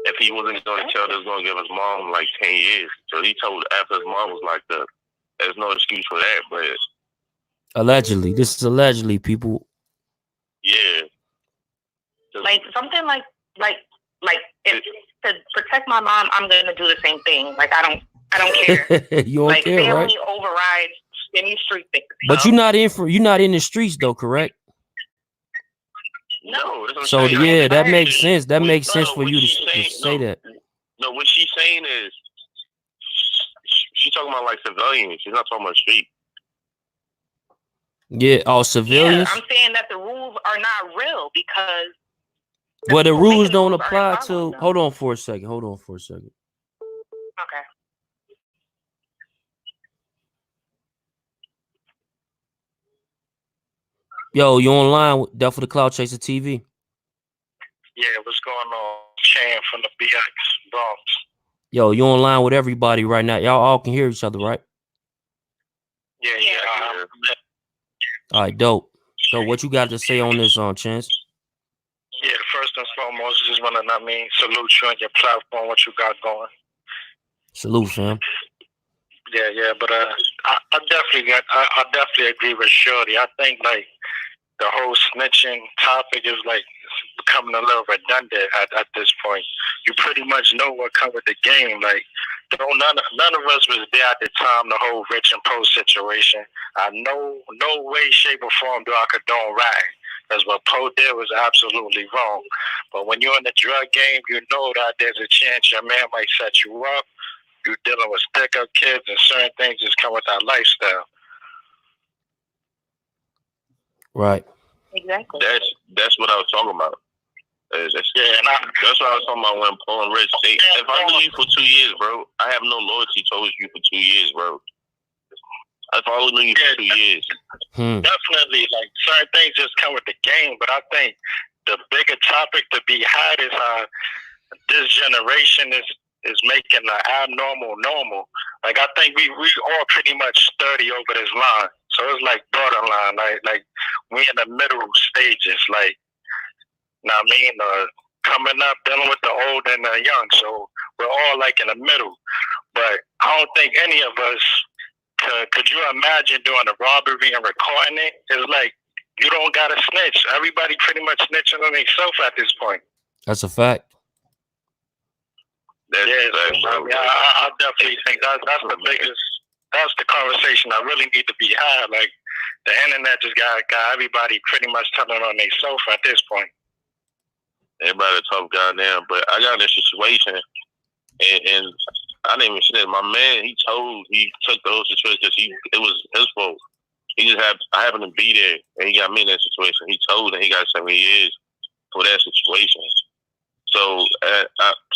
If he wasn't going to tell, they was going to give his mom like 10 years. So he told after his mom was locked up. There's no excuse for that, but allegedly, this is allegedly, people. Yeah. Like something like if to protect my mom, I'm gonna do the same thing. Like I don't care. You don't like, care, family right? Overrides any street thing. But you're not in the streets though, correct? No. So yeah, that makes sense. That makes sense for you to say that. No, what she's saying is she's talking about like civilians. She's not talking about street. Yeah, civilians. Yeah, I'm saying that the rules are not real because. Well, the rules don't apply to. Hold on for a second. Okay. Yo, you online with Death for the Cloud Chaser TV? Yeah, what's going on? Shane from the BX Bronx. Yo, you online with everybody right now. Y'all all can hear each other, right? Yeah. All right, dope. So what you got to say on this, Chance? Yeah, first and foremost, just want to, salute you on your platform, what you got going. Salute, fam. Yeah, but I definitely agree with Shorty. I think like the whole snitching topic is like becoming a little redundant at this point. You pretty much know what comes with the game. Like, none of us was there at the time, the whole Rich and Poe situation. I know no way, shape, or form do I condone rag. Because what Poe did was absolutely wrong. But when you're in the drug game, you know that there's a chance your man might set you up. You're dealing with stick-up kids, and certain things just come with that lifestyle. Right. Exactly. That's what I was talking about. That's what I was talking about when Poe and Rich say, if I knew you for 2 years, bro, I have no loyalty towards you for 2 years, bro. If I only knew you for 2 years. Definitely, like certain things just come with the game, but I think the bigger topic to be had is how this generation is making the abnormal normal. Like I think we all pretty much sturdy over this line. So it's like borderline, like we in the middle stages, like coming up, dealing with the old and the young. So we're all like in the middle. But I don't think any of us could you imagine doing a robbery and recording it? It's like you don't gotta snitch. Everybody pretty much snitching on themselves at this point. That's a fact. I definitely think that's the biggest. That's the conversation that really need to be had. Like the internet just got everybody pretty much telling on themselves at this point. Everybody tough goddamn, but I got in a situation and I didn't even snitch. My man, he took the whole situation because it was his fault. I happened to be there and he got me in that situation. He told and he got 7 years for that situation. So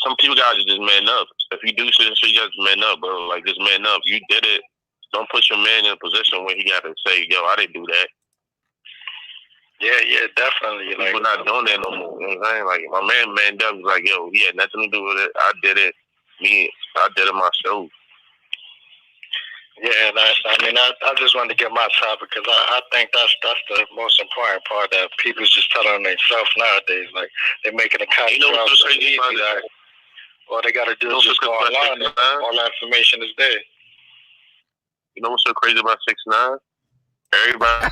some people gotta just man up. If you do shit, you gotta man up, bro. Like just man up. You did it. Don't put your man in a position where he got to say, "Yo, I didn't do that." Yeah, definitely. People not doing that no more. You know what I'm saying? Like my man Doug was like, "Yo, he had nothing to do with it. I did it. I did it myself." Yeah, I just wanted to get my topic because I think that's the most important part that people's just telling themselves nowadays. Like they're making a contract. You know what's so crazy about that? All they gotta do is just go online. All that information is there. You know what's so crazy about 6ix9ine? Everybody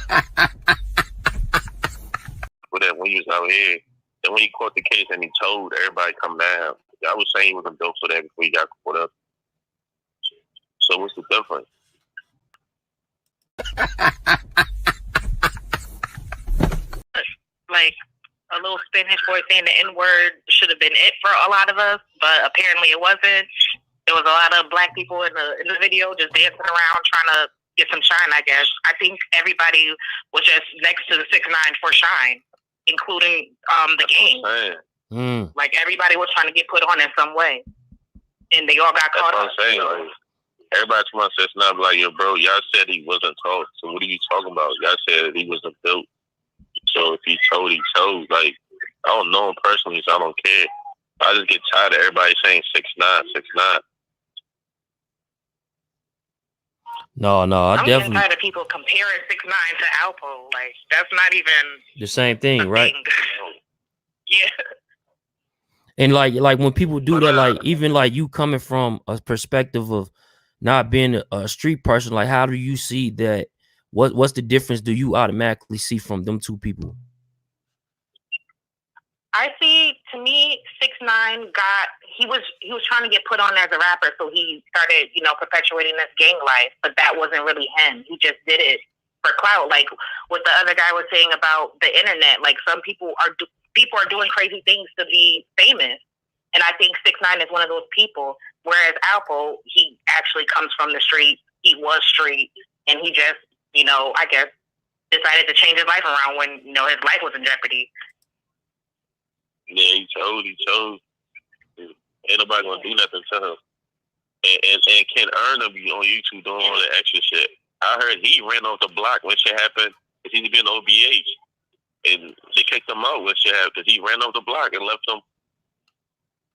for that when he was out here, and when he caught the case and he told everybody come down. I was saying he was a dope for that before he got caught up. So what's the difference? Like a little Spanish boy saying the N-word should have been it for a lot of us, but apparently it wasn't. There was a lot of black people in the video just dancing around trying to get some shine, I guess. I think everybody was just next to the 6ix9ine for shine, including the gang. Like everybody was trying to get put on in some way, and they all got caught up. That's what I'm saying. Like, everybody to my 6ix9ine be like, "Yo, bro, y'all said he wasn't told. So what are you talking about? Y'all said he wasn't built. So if he told, he told. Like, I don't know him personally, so I don't care. I just get tired of everybody saying 6ix9ine, 6ix9ine. No, I'm definitely. getting tired of people comparing 6ix9ine to Alpo. Like that's not even the same thing, right? Yeah. And like when people do that, like even like you coming from a perspective of not being a street person, like how do you see that? What's the difference do you automatically see from them two people? I see, to me, 6ix9ine he was trying to get put on as a rapper, so he started, perpetuating this gang life, but that wasn't really him. He just did it for clout. Like what the other guy was saying about the internet, like some people are doing crazy things to be famous. And I think 6ix9ine is one of those people, whereas Alpo, he actually comes from the street. He was street, and he just, I guess, decided to change his life around when, his life was in jeopardy. Yeah, he chose. Ain't nobody gonna do nothing to him. And Ken Erner be on YouTube doing all that extra shit. I heard he ran off the block when shit happened. He's been OBH, and they kicked him out when shit happened because he ran off the block and left him.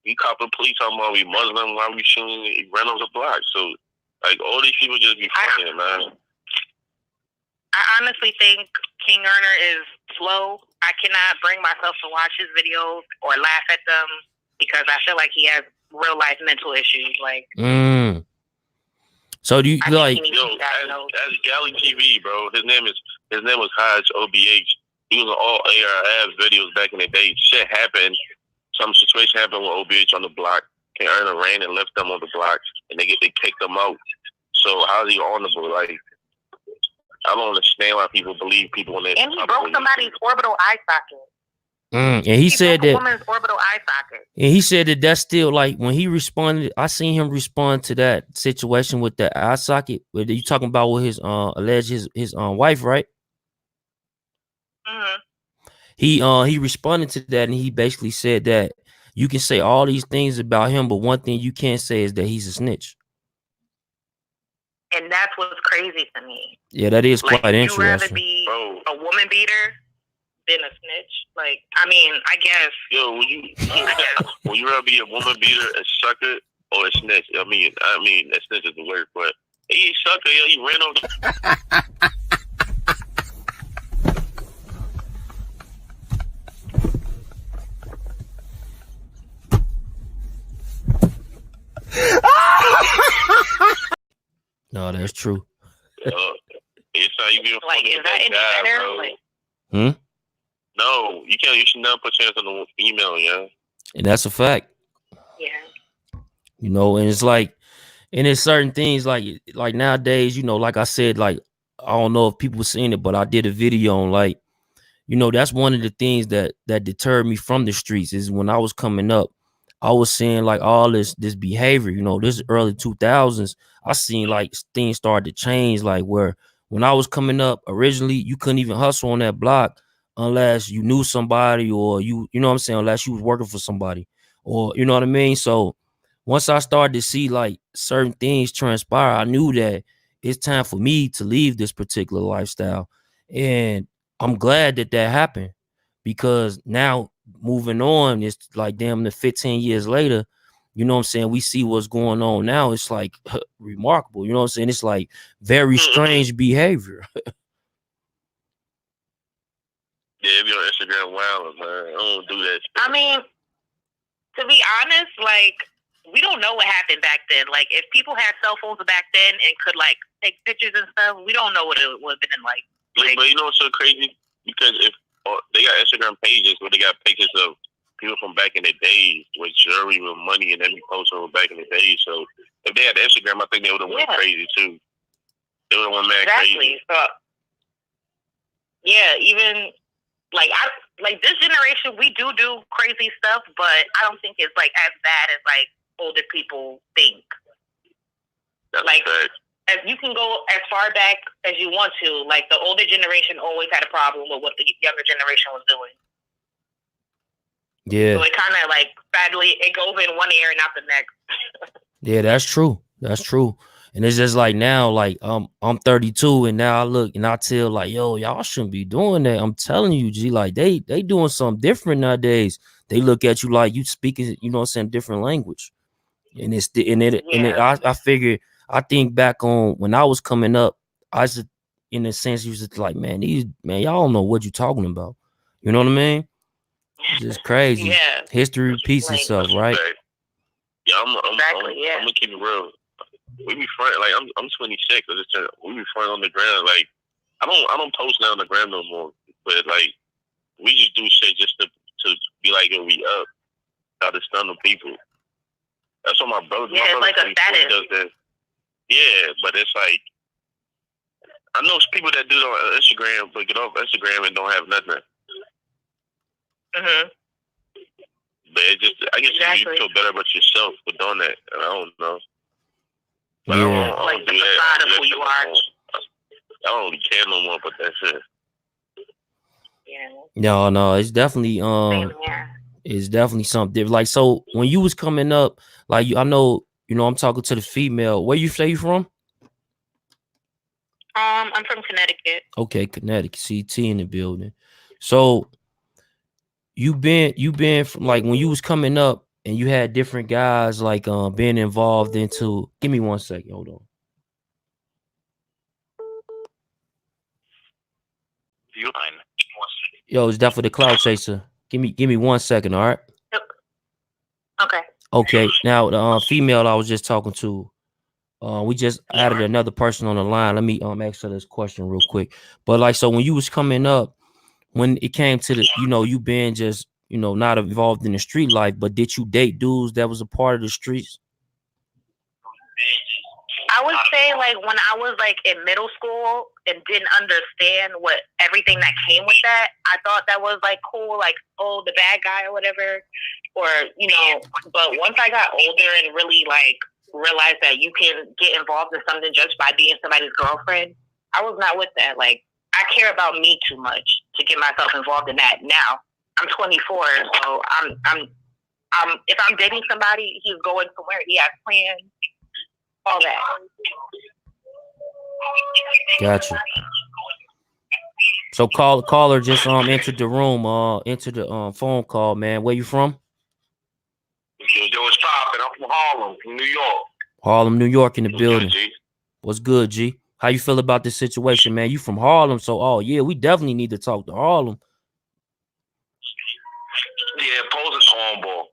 He caught the police talking about we Muslim while we shooting. He ran off the block. So like all these people just be funny, man. I honestly think King Erner is slow. I cannot bring myself to watch his videos or laugh at them because I feel like he has real life mental issues. Like, so do you like? Yo, that's Galley TV, bro. His name was Hodge OBH. He was on all ARF videos back in the day. Shit happened. Some situation happened with OBH on the block. King Erner ran and left them on the block, and they kicked them out. So how's he honorable? Like, I don't understand why people believe people when they. And he broke somebody's orbital eye socket. And he said that woman's orbital eye socket. And he said that that's still like when he responded. I seen him respond to that situation with the eye socket. Where you talking about with his alleged his wife, right? He responded to that, and he basically said that you can say all these things about him, but one thing you can't say is that he's a snitch. And that's what's crazy to me. Yeah, that is quite interesting. You'd rather be a woman beater than a snitch? Like, I mean, I guess. Yo, will you rather be a woman beater, a sucker, or a snitch? I mean, a snitch is the word, but he sucker, yo, he ran over. No, that's true. It's how you be like, is that any better? Like, no, you can't. You should never put chance on the female, yeah. And that's a fact. Yeah. And it's like, and there's certain things like nowadays, like I said, like I don't know if people seen it, but I did a video on like, that's one of the things that deterred me from the streets is when I was coming up. I was seeing like all this behavior, this early 2000s. I seen like things started to change, like where when I was coming up originally, you couldn't even hustle on that block unless you knew somebody or you know what I'm saying, unless you was working for somebody or you know what I mean. So once I started to see like certain things transpire, I knew that it's time for me to leave this particular lifestyle. And I'm glad that happened, because now moving on, it's like damn the 15 years later, you know what I'm saying, we see what's going on now. It's like remarkable, you know what I'm saying? It's like very strange behavior. Yeah, if you're on Instagram, wow, man, I don't do that shit. I mean, to be honest, like, we don't know what happened back then. Like, if people had cell phones back then and could, like, take pictures and stuff, we don't know what it would have been like. Yeah, but you know what's so crazy? Because if they got Instagram pages where they got pictures of people from back in the days with jewelry, with money, and every post from back in the days. So if they had Instagram, I think they would have went crazy too. They would have went mad crazy. So, yeah, even like this generation, we do crazy stuff, but I don't think it's like as bad as like older people think. That's like, fact. as you can go as far back as you want to. Like, the older generation always had a problem with what the younger generation was doing. Yeah. So it kind of like badly, it goes in one ear and out the next. Yeah, that's true. That's true. And it's just like now, like I'm 32, and now I look and I tell like, yo, y'all shouldn't be doing that. I'm telling you, G, like they doing something different nowadays. They look at you like you speaking, you know what I'm saying, different language. And I figured, I think back on when I was coming up, I just, in a sense, used to like, man, y'all don't know what you talking about. You know what I mean? It's just crazy. Yeah. History repeats itself, right? Yeah, I'm gonna keep it real. We be front, like I'm 26. We be front on the ground. Like I don't post now on the ground no more. But like we just do shit just to be like, yo, we up. How to stun the people. That's what my brother. Yeah, my it's brother like a status. does that. Yeah, but it's like I know people that do it on Instagram, but get off Instagram and don't have nothing. Mhm. But it just, I guess you feel better about yourself for doing that. And I don't know. But yeah. I don't like do the that. facade of who you are. I don't really care no more about that shit. Yeah. No, it's definitely it's definitely something different. Like, so when you was coming up, like I know, you know, I'm talking to the female. Where you say you from? I'm from Connecticut. Okay, Connecticut. CT in the building. So you been from, like, when you was coming up and you had different guys like being involved into. Give me 1 second. Hold on. Yo, it's that for the Cloud Chaser. Give me 1 second. All right. Okay. Okay. Now the female I was just talking to. We just added another person on the line. Let me ask her this question real quick. But like, so when you was coming up, when it came to the, you know, you being just, you know, not involved in the street life, but did you date dudes that was a part of the streets? I would say, like, when I was like in middle school and didn't understand what everything that came with that, I thought that was like cool, like, oh, the bad guy or whatever, or, you know. But once I got older and really like realized that you can get involved in something just by being somebody's girlfriend, I was not with that. Like, I care about me too much to get myself involved in that. Now I'm 24, so I'm if I'm dating somebody, he's going somewhere, he has plans, all that. Gotcha. So caller just entered the room, entered the phone call, man. Where you from? Yo, what's poppin'? I'm from Harlem, New York. Harlem, New York in the building. Good, G? What's good, G? How you feel about this situation, man? You from Harlem, so oh yeah, we definitely need to talk to Harlem. Yeah, pose a cornball.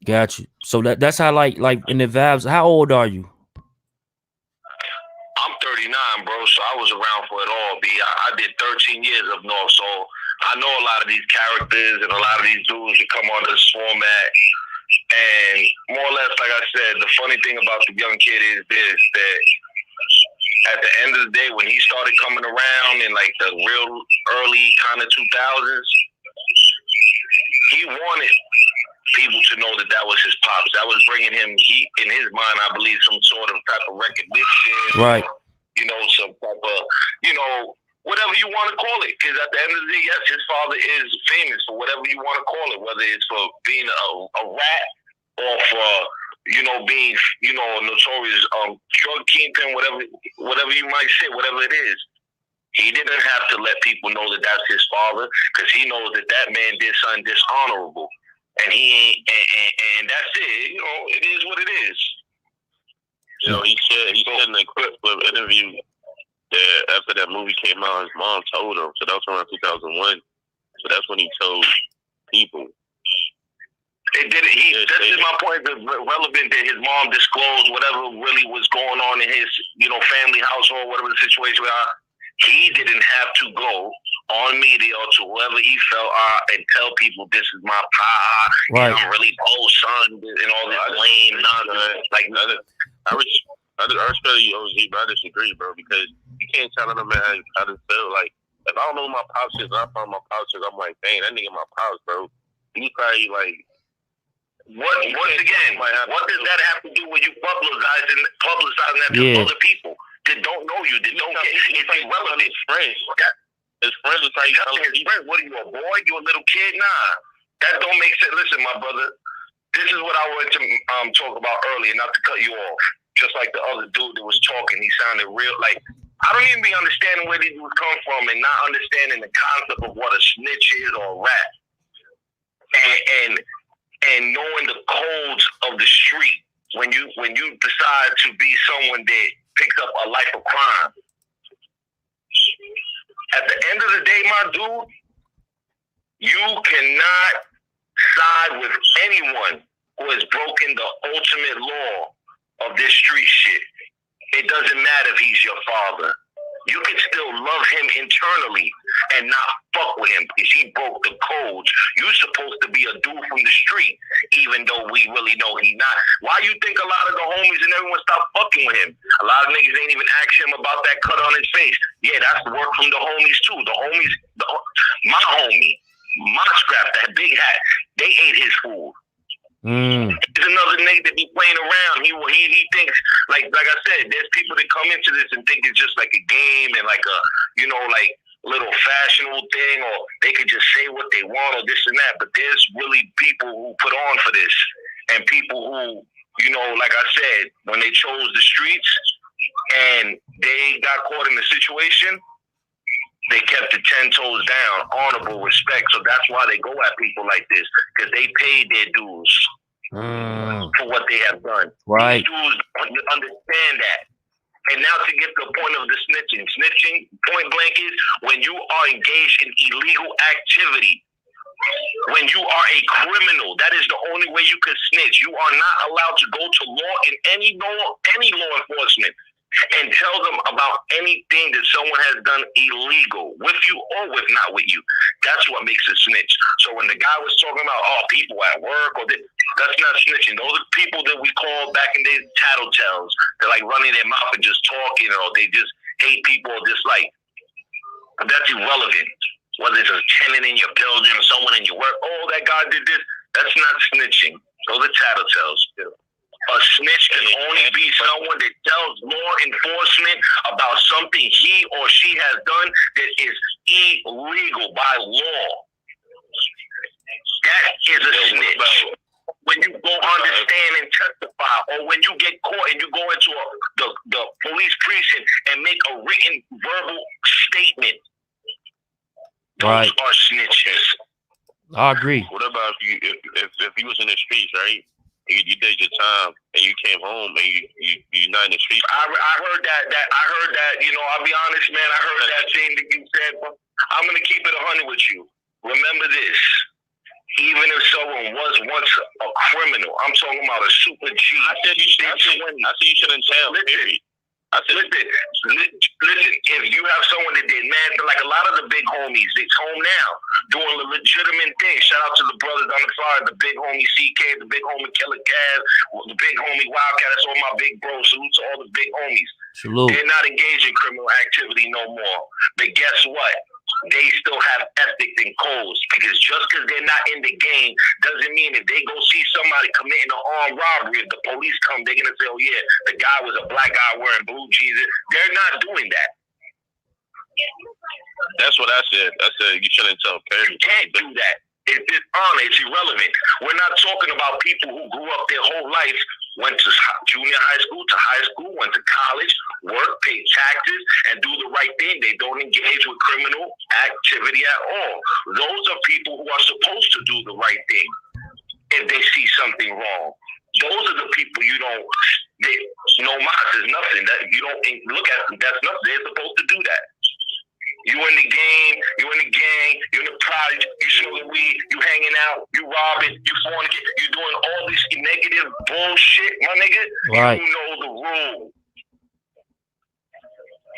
Got you. So that's how like in the vibes. How old are you? I'm 39, bro, so I was around for it all, B. I did 13 years up north, so I know a lot of these characters and a lot of these dudes that come on this format. And more or less, like I said, the funny thing about the young kid is this, that at the end of the day, when he started coming around in like the real early kind of 2000s, he wanted people to know that was his pops. That was bringing him, in his mind, I believe, some sort of type of recognition. Right. You know, some type of, you know, whatever you want to call it. Because at the end of the day, yes, his father is famous for whatever you want to call it, whether it's for being a rat or for you know, being, you know, a notorious drug kingpin, whatever you might say, whatever it is. He didn't have to let people know that that's his father, because he knows that that man did something dishonorable, and he ain't, and that's it. You know, it is what it is. You know, he said in the Queenzflip interview that after that movie came out, his mom told him. So that was around 2001. So that's when he told people. It did. This is my point. The relevant that his mom disclosed whatever really was going on in his, you know, family household, whatever the situation was. He didn't have to go on media or to whoever he felt and tell people this is my pa, right. and I'm really son, and all this lame nonsense. Like, I respect you, OG, but I disagree, bro, because you can't tell a man how to feel. Like, if I don't know who my pops is, and I find my pops is, I'm like, dang, that nigga my pops, bro. He's probably like, once again, what does that have to do when you publicizing that to other people that don't know you, that don't get it's irrelevant? His friends are probably telling his friends, what are you, a boy? You a little kid? Nah. That don't make sense. Listen, my brother, this is what I wanted to talk about earlier, not to cut you off. Just like the other dude that was talking, he sounded real like, I don't even be understanding where these dudes come from and not understanding the concept of what a snitch is or a rat. And knowing the codes of the street when you decide to be someone that picks up a life of crime. At the end of the day, my dude, you cannot side with anyone who has broken the ultimate law of this street shit. It doesn't matter if he's your father. You can still love him internally and not fuck with him because he broke the codes. You're supposed to be a dude from the street, even though we really know he's not. Why you think a lot of the homies and everyone stopped fucking with him? A lot of niggas ain't even ask him about that cut on his face. Yeah, that's work from the homies too. The homies, my homie, my scrap, that big hat, they ate his food. There's another nigga that be playing around. He thinks like I said, there's people that come into this and think it's just like a game and like a, you know, like little fashionable thing, or they could just say what they want or this and that. But there's really people who put on for this, and people who, you know, like I said, when they chose the streets and they got caught in the situation, they kept it 10 toes down, honorable respect. So that's why they go at people like this, because they paid their dues for what they have done. Right. These dudes understand that. And now to get to the point of the snitching. Snitching, point blank, is when you are engaged in illegal activity. When you are a criminal, that is the only way you can snitch. You are not allowed to go to law in any law enforcement and tell them about anything that someone has done illegal, with you or not with you. That's what makes a snitch. So when the guy was talking about, people at work, that's not snitching. Those are people that we call back in the days tattletales. They're like running their mouth and just talking, or they just hate people or dislike. But that's irrelevant. Whether it's a tenant in your building or someone in your work, that guy did this, that's not snitching. Those are tattletales. A snitch can only be someone that tells law enforcement about something he or she has done that is illegal by law. That is a snitch. When you go understand and testify, or when you get caught and you go into the police precinct and make a written verbal statement, those are snitches. I agree. What about if you was in the streets, right? You did your time and you came home and you're not in the streets. I heard that. I heard that. You know, I'll be honest, man. I heard that thing that you said. But I'm gonna keep it 100 with you. Remember this. Even if someone was once a criminal, I'm talking about a super G. I said you shouldn't tell. Listen, if you have someone that did like a lot of the big homies, it's home now, doing the legitimate thing. Shout out to the brothers on the side, the big homie CK, the big homie Killer Caz, the big homie Wildcat. That's all my big bros. Salute to all the big homies. Salute. They're not engaged in criminal activity no more. But guess what? They still have ethics and codes, because just because they're not in the game doesn't mean if they go see somebody committing an armed robbery, if the police come, they're going to say, yeah, the guy was a black guy wearing blue jeans. They're not doing that. That's what I said. I said you shouldn't tell parents. You can't do that. It's dishonor. It's irrelevant. We're not talking about people who grew up their whole life went to junior high school to high school, went to college, work, pay taxes, and do the right thing. They don't engage with criminal activity at all. Those are people who are supposed to do the right thing if they see something wrong. Those are the people you don't. No mas is nothing. That you don't look at. That's nothing. They're supposed to do that. You in the game, you in the gang, you in the project, you smoking weed, you hanging out, you robbing, you fornicating, you doing all this negative bullshit, my nigga. Right. You know the rule.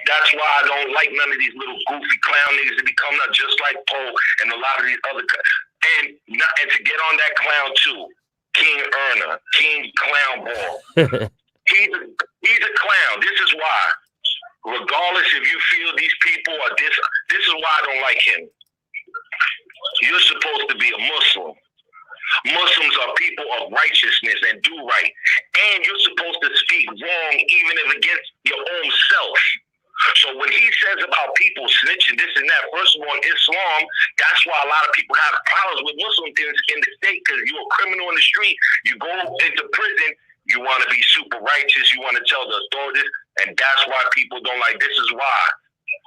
That's why I don't like none of these little goofy clown niggas that become not just like Poe and a lot of these other and to get on that clown too. King Erna, King Clown Ball. He's a clown. This is why. Regardless if you feel these people are this is why I don't like him. You're supposed to be a Muslim. Muslims are people of righteousness and do right. And you're supposed to speak wrong even if against your own self. So when he says about people snitching, this and that, first of all, in Islam, that's why a lot of people have problems with Muslims in the state, because you're a criminal in the street, you go into prison, you want to be super righteous, you want to tell the authorities, and that's why people don't like. This is why.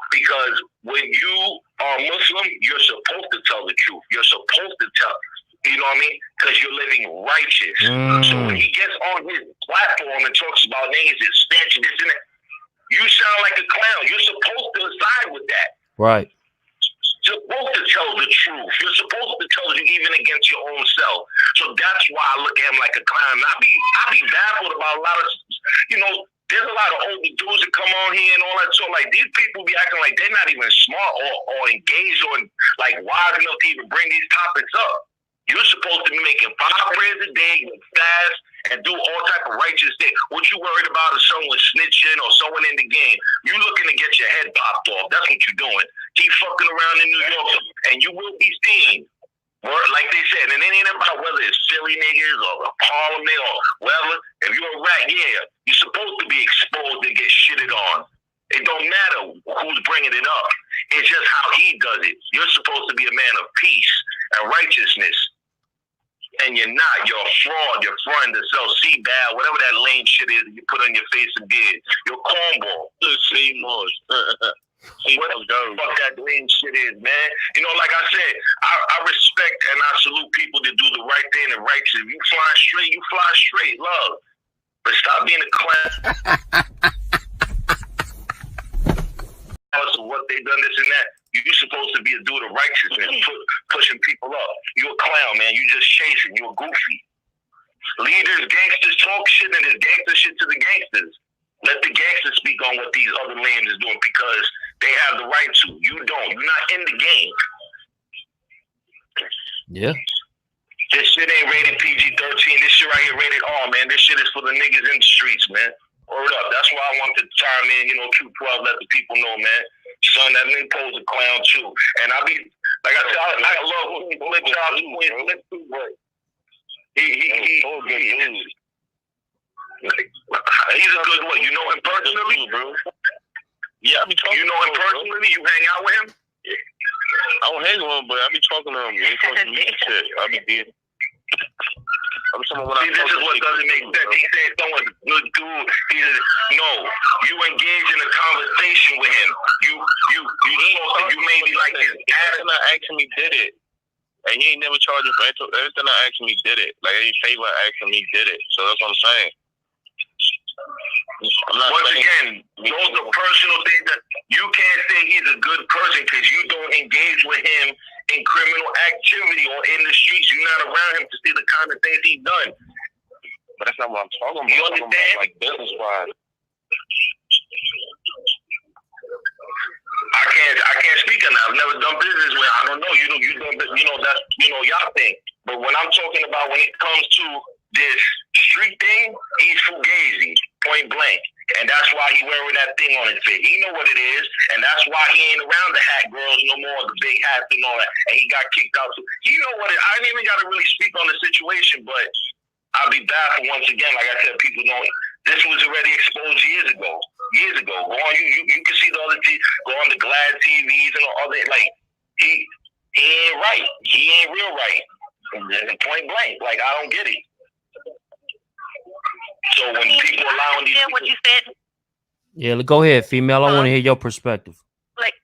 Because when you are Muslim, you're supposed to tell the truth. You're supposed to tell, you know what I mean? Because you're living righteous. So when he gets on his platform and talks about niggas and snitch, this and that, you sound like a clown. You're supposed to side with that. Right. You're supposed to tell the truth. You're supposed to tell you even against your own self. So that's why I look at him like a clown. I be baffled about a lot of, there's a lot of older dudes that come on here and all that. So like these people be acting like they're not even smart or engaged or like wise enough to even bring these topics up. You're supposed to be making 5 prayers a day, fast, and do all type of righteous things. What you worried about is someone snitching or someone in the game. You looking to get your head popped off. That's what you're doing. Keep fucking around in New York, and you will be seen. Like they said, and it ain't about whether it's Philly niggas or Parliament or whatever. If you're a rat, yeah, you're supposed to be exposed and get shitted on. It don't matter who's bringing it up. It's just how he does it. You're supposed to be a man of peace and righteousness. And you're not. You're a fraud. You're fronting to sell C-Bad, whatever that lame shit is that you put on your face and beard. You're a cornball. C-Moss. What the fuck that lame shit is, man? Like I said, I respect and I salute people that do the right thing and righteous. If you fly straight, you fly straight, love. But stop being a clown. Of what they done, this and that. You're supposed to be a dude of righteousness, pushing people up. You a clown, man. You just chasing. You a goofy. Leaders, gangsters talk shit, and it's gangster shit to the gangsters. Let the gangsters speak on what these other lames is doing because they have the right to. You don't. You're not in the game. Yeah. This shit ain't rated PG-13. This shit right here rated R, man. This shit is for the niggas in the streets, man. Word up. That's why I wanted to chime in, Q12, let the people know, man. Son, that nigga Poe's a clown too. And I be, like I said, I love Queenzflip too, but he's a good one. You know him personally, bro? Yeah, I be talking. You know him personally? You hang out with him? I don't hang with him, but I be talking to him. He talking to me and shit. I be dead. I'm talking when this is what doesn't make sense. He said someone's a good dude. You engage in a conversation with him. You maybe like his dad. Everything I actually did it. And he ain't never charged me for everything I actually did it. Like any favor I actually did it. So that's what I'm saying. Once again, those are personal things that you can't say he's a good person because you don't engage with him in criminal activity or in the streets. You're not around him to see the kind of things he's done. But that's not what I'm talking about. You understand? Like business-wise. I can't speak on that. I've never done business with. I don't know. That's y'all thing. But when I'm talking about when it comes to this street thing, he's fugazi, point blank. And that's why he wearing that thing on his face. He know what it is, and that's why he ain't around the hat girls no more, the big hats and all that. And he got kicked out. So he know what it. I ain't even got to really speak on the situation, but I'll be baffled once again. Like I said, people don't. This was already exposed years ago. Go on, you can see the other go on the Glad TVs and all that. Like he ain't right. He ain't real right. And point blank. Like I don't get it. So when people allowing these what you said. Yeah, go ahead, female. I want to hear your perspective. Like,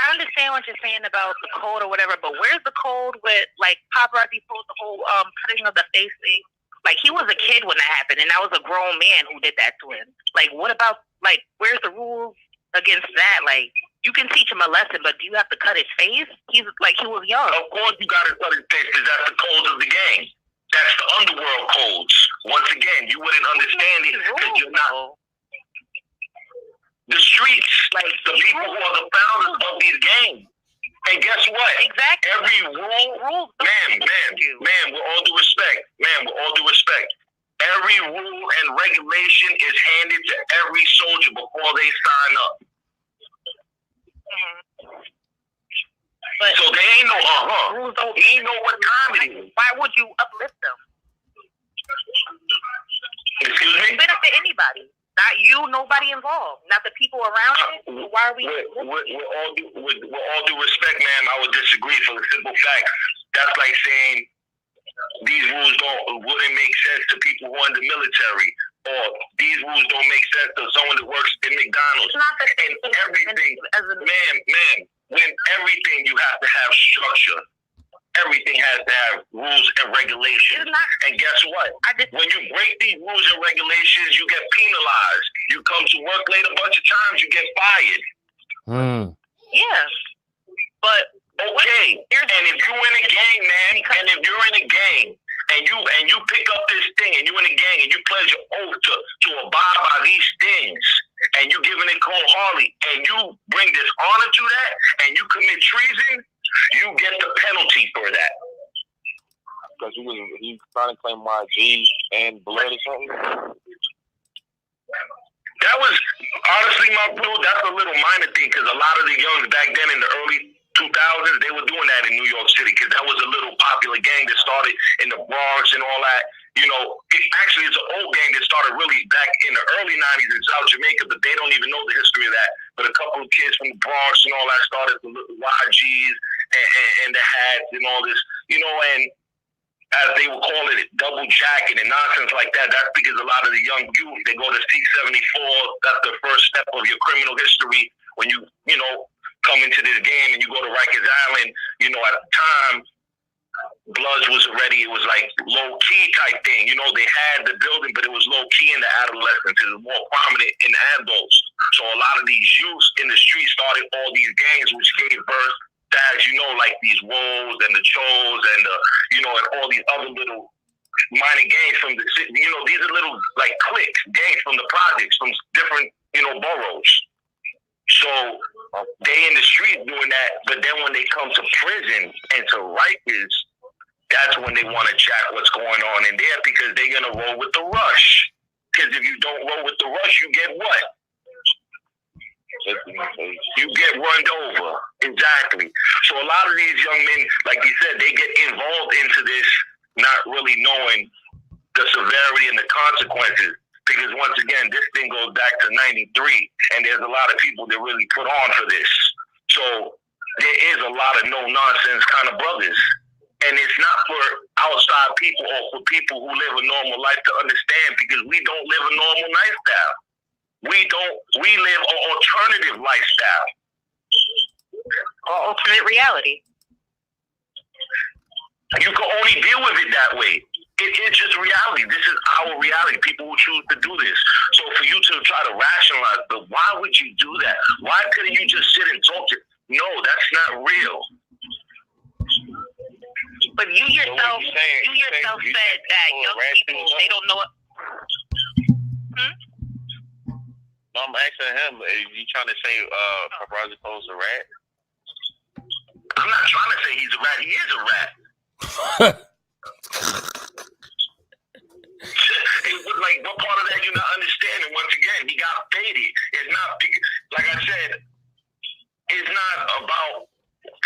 I understand what you're saying about the code or whatever, but where's the code with like paparazzi post the whole putting of the face thing? Like, he was a kid when that happened, and that was a grown man who did that to him. Like, what about like where's the rules against that? Like, you can teach him a lesson, but do you have to cut his face? He's like, he was young. Of course, you got to cut his face because that's the codes of the game. That's the underworld codes. Once again, you wouldn't understand it because you're not. The streets, like the people who are the founders of these games. And guess what? Exactly. Every rule, ma'am, with all due respect, every rule and regulation is handed to every soldier before they sign up. But so they ain't no rules don't ain't know what time it is. Why would you uplift them? Excuse me? It benefit anybody. Not you, nobody involved. Not the people around you. Why are we? With all due respect, ma'am, I would disagree for the simple fact that's like saying these rules wouldn't make sense to people who are in the military, or these rules don't make sense to someone that works in McDonald's. It's not the and everything, ma'am, when everything you have to have structure. Everything has to have rules and regulations. And guess what? When you break these rules and regulations, you get penalized. You come to work late a bunch of times, you get fired. Yeah. But okay. And if you're in a gang, man, and if you're in a gang and you pick up this thing and you're in a gang and you pledge your oath to abide by these things and you giving it cold Harley and you bring dishonor to that and you commit treason, you get the penalty for that. Because he trying to claim YG and blood or something. That was honestly, my bro. That's a little minor thing because a lot of the youngs back then in the early 2000s, they were doing that in New York City because that was a little popular gang that started in the Bronx and all that. You know, it's an old gang that started really back in the early 90s in South Jamaica, but they don't even know the history of that. But a couple of kids from the Bronx and all that started the YGs and the hats and all this, you know, and as they would call it, double jacket and nonsense like that. That's because a lot of the young youth, they go to C-74. That's the first step of your criminal history when you come into this game and you go to Rikers Island. You know, at the time, Bloods was already, it was like low-key type thing. You know, they had the building, but it was low-key in the adolescents. It was more prominent in the adults. So a lot of these youths in the street started all these gangs, which gave birth to, as you know, like these Wolves and the Chos and the, you know, and all these other little minor gangs from the city. You know, these are little, like, cliques, gangs from the projects, from different, you know, boroughs. So they in the street doing that, but then when they come to prison and to Rikers, that's when they want to check what's going on in there because they're going to roll with the rush. Because if you don't roll with the rush, you get what? You get run over. Exactly. So a lot of these young men, like you said, they get involved into this not really knowing the severity and the consequences. Because once again, this thing goes back to 93, and there's a lot of people that really put on for this. So there is a lot of no-nonsense kind of brothers. And it's not for outside people or for people who live a normal life to understand because we don't live a normal lifestyle. We live an alternative lifestyle. Alternate reality. You can only deal with it that way. It is just reality. This is our reality. People who choose to do this. So for you to try to rationalize, but why would you do that? Why couldn't you just sit and talk to? No, that's not real. But you yourself said that young people, they don't know what. No, I'm asking him, are you trying to say Paparazzi posed a rat? I'm not trying to say he's a rat. He is a rat. Like, what part of that you're not understanding? Once again, he got faded. It's not, like I said, it's not about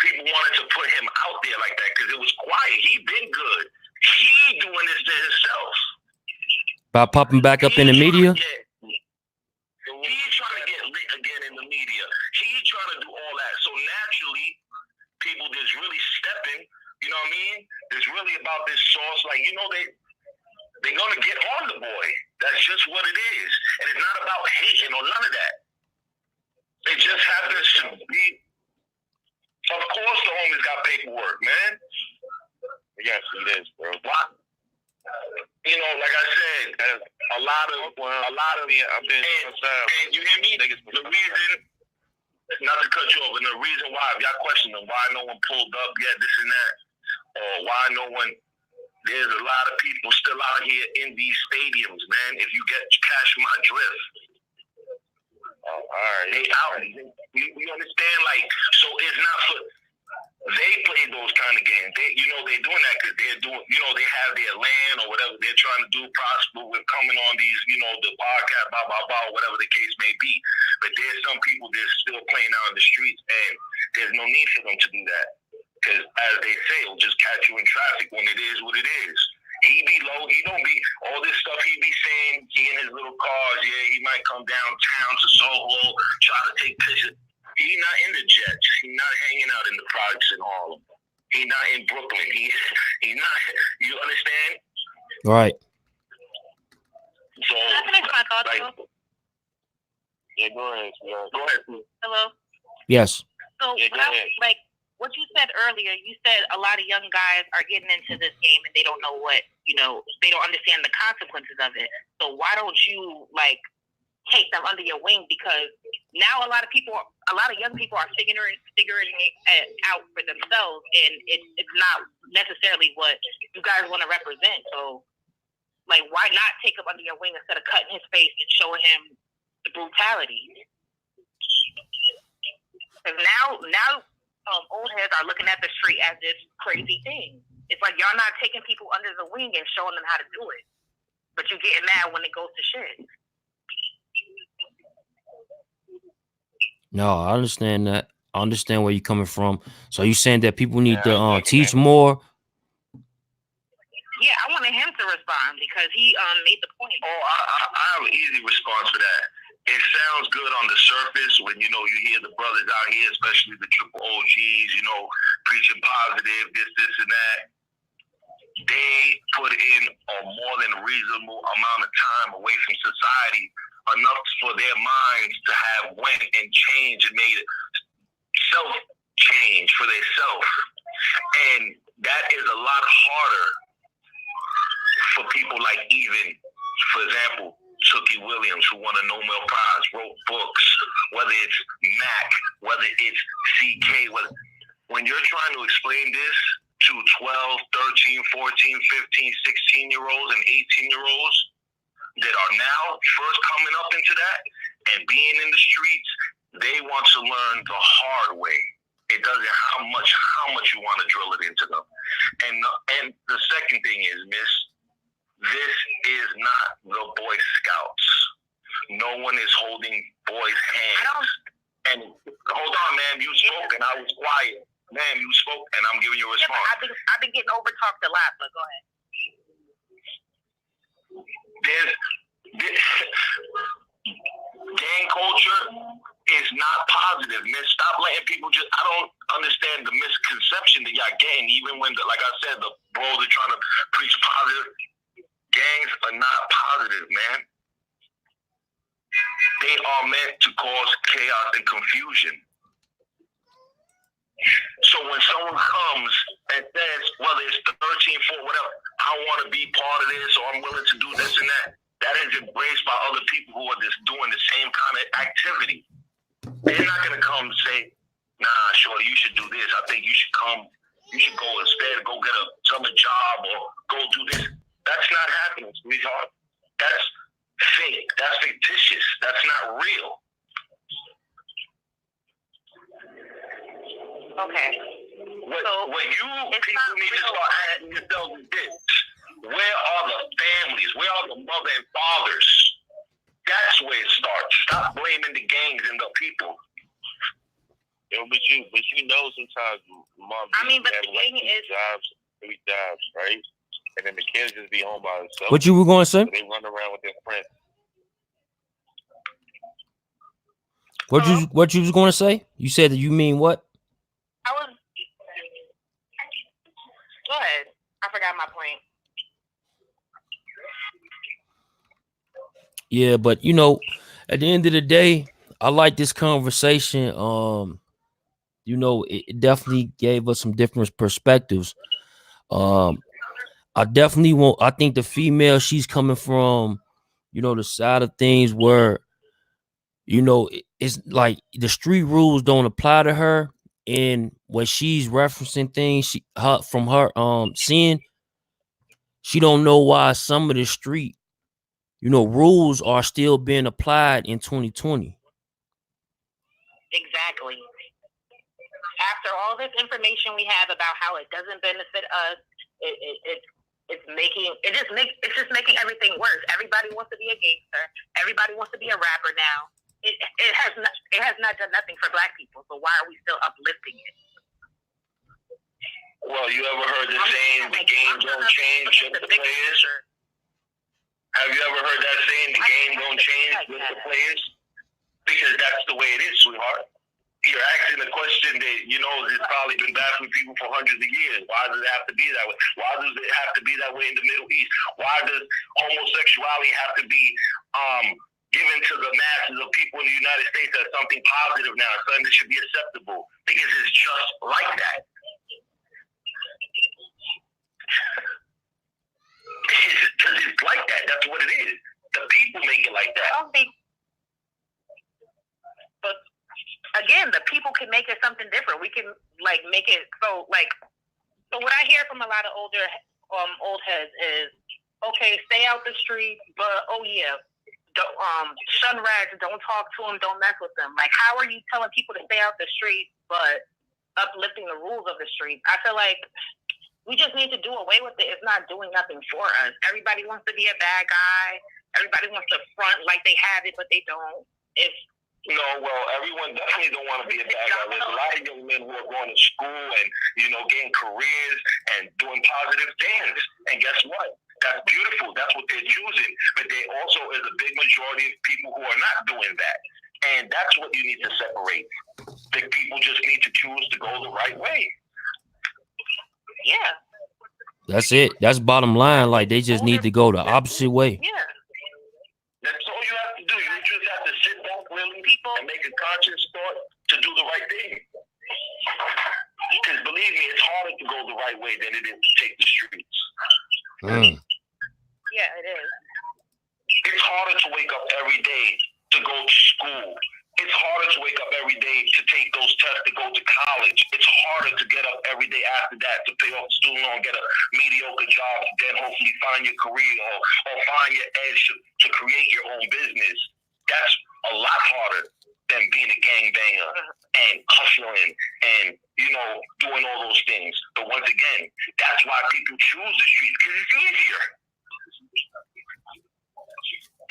people wanting to put him out there like that because it was quiet. He been good. He doing this to himself. By popping back up in the media? He's trying to get lit again in the media. He's trying to do all that. So naturally, people that's really stepping, you know what I mean? It's really about this source. Like, you know, They're gonna get on the boy. That's just what it is. And it's not about hating or none of that. It just happens to be. Of course, the homies got paperwork, man. Yes, it is, bro. Why? You know, like I said, a lot of. I've been and you hear me? The reason, not to cut you off, and the reason why, if y'all question them, why no one pulled up yet, this and that, or why no one. There's a lot of people still out here in these stadiums, man. If you catch my drift. Oh, all right. They out. You understand? Like, so it's not for. They play those kind of games. They're doing that because they're doing. They have their land or whatever they're trying to do, prosper with coming on these. The podcast, blah blah blah, whatever the case may be. But there's some people that's still playing out in the streets, and there's no need for them to do that because, as they say, it'll just catch you in traffic when it is what it is. He be low. He don't be all this stuff he be saying. He in his little cars. Yeah, he might come downtown to Soho, try to take pictures. He not in the jets. He not hanging out in the projects in Harlem. He not in Brooklyn. He not. You understand? Right. So, Can I finish my thoughts? Yeah, go ahead. Go ahead. Hello. Yes. So Yeah, go ahead. like what you said earlier, you said a lot of young guys are getting into this game and they don't know they don't understand the consequences of it. So why don't you take them under your wing? Because now a lot of young people are figuring it out for themselves, and it's not necessarily what you guys want to represent. So why not take him under your wing instead of cutting his face and showing him the brutality? Because now old heads are looking at the street as this crazy thing. It's like y'all not taking people under the wing and showing them how to do it, but you getting mad when it goes to shit. No, I understand that. I understand where you're coming from. So you saying that people need to teach more? Yeah, I wanted him to respond because he made the point. Oh, I have an easy response for that. It sounds good on the surface when you hear the brothers out here, especially the triple OGs, preaching positive, this and that. They put in a more than reasonable amount of time away from society, enough for their minds to have went and changed and made self-change for themselves. And that is a lot harder for people like for example, Tookie Williams, who won a Nobel Prize, wrote books, whether it's Mac, whether it's CK, when you're trying to explain this to 12, 13, 14, 15, 16-year-olds and 18-year-olds that are now first coming up into that and being in the streets, they want to learn the hard way. It doesn't how much you want to drill it into them. And the second thing is, miss, this is not the Boy Scouts. No one is holding boys' hands. And hold on, ma'am, you spoke and I was quiet. Ma'am, you spoke and I'm giving you a response. I've been getting over talked a lot, but go ahead. Gang culture is not positive, man. Stop letting people I don't understand the misconception that y'all getting, even when, like I said, the bros are trying to preach positive. Gangs are not positive, man. They are meant to cause chaos and confusion. So when someone comes and says, whether it's 13, 4, whatever, I want to be part of this or I'm willing to do this and that is embraced by other people who are just doing the same kind of activity. They're not going to come and say, nah, shorty, you should do this. I think you should go instead, go get a summer job or go do this. That's not happening, sweetheart. That's fake. That's fictitious. That's not real. Okay. What you people need to start asking yourselves is this. Where are the families? Where are the mother and fathers? That's where it starts. Stop blaming the gangs and the people. But sometimes mom. But the gang is 3 jobs, right? And then the kids just be home by themselves. What you were going to say? So they run around with their friends. What you was going to say? You said that you mean what? Go ahead. I forgot my point. Yeah, but you know, at the end of the day, I like this conversation. You know, it definitely gave us some different perspectives. Um, I definitely want. I think the female, she's coming from, you know, the side of things where, you know, it's like the street rules don't apply to her, and when she's referencing things, from her seeing, she don't know why some of the street, you know, rules are still being applied in 2020. Exactly. After all this information we have about how it doesn't benefit us, it's just making everything worse. Everybody wants to be a gangster. Everybody wants to be a rapper now. It has not done nothing for Black people. So why are we still uplifting it? Well, you ever heard the saying, the game don't change, just the players? Have you ever heard that saying, the game don't change, just the players? Because that's the way it is, sweetheart. You're asking a question that, you know, has probably been baffling people for hundreds of years. Why does it have to be that way? Why does it have to be that way in the Middle East? Why does homosexuality have to be given to the masses of people in the United States as something positive now, something that should be acceptable? Because it's just like that. Because it's like that. That's what it is. The people make it like that. But again, the people can make it something different. We can make it so what I hear from a lot of old heads is, okay, stay out the street, but shun rats, don't talk to them, don't mess with them. Like, how are you telling people to stay out the street but uplifting the rules of the street? I feel like we just need to do away with it. It's not doing nothing for us. Everybody wants to be a bad guy. Everybody wants to front like they have it, but they don't. No, well, everyone definitely don't want to be a bad guy. There's a lot of young men who are going to school and, you know, getting careers and doing positive things. And guess what? That's beautiful. That's what they're choosing. But there also is a big majority of people who are not doing that. And that's what you need to separate. The people just need to choose to go the right way. Yeah. That's it. That's bottom line. Like, they just need to go the opposite way. Yeah. That's all you have to do. You just have to sit back, really, and make a conscious thought to do the right thing. Because believe me, it's harder to go the right way than it is to take the streets. Yeah, it is. It's harder to wake up every day to go to school. It's harder to wake up every day to take those tests to go to college. It's harder to get up every day after that to pay off the student loan, get a mediocre job, then hopefully find your career or find your edge to create your own business. That's a lot harder than being a gangbanger and hustling and, you know, doing all those things. But once again, that's why people choose the streets, because it's easier.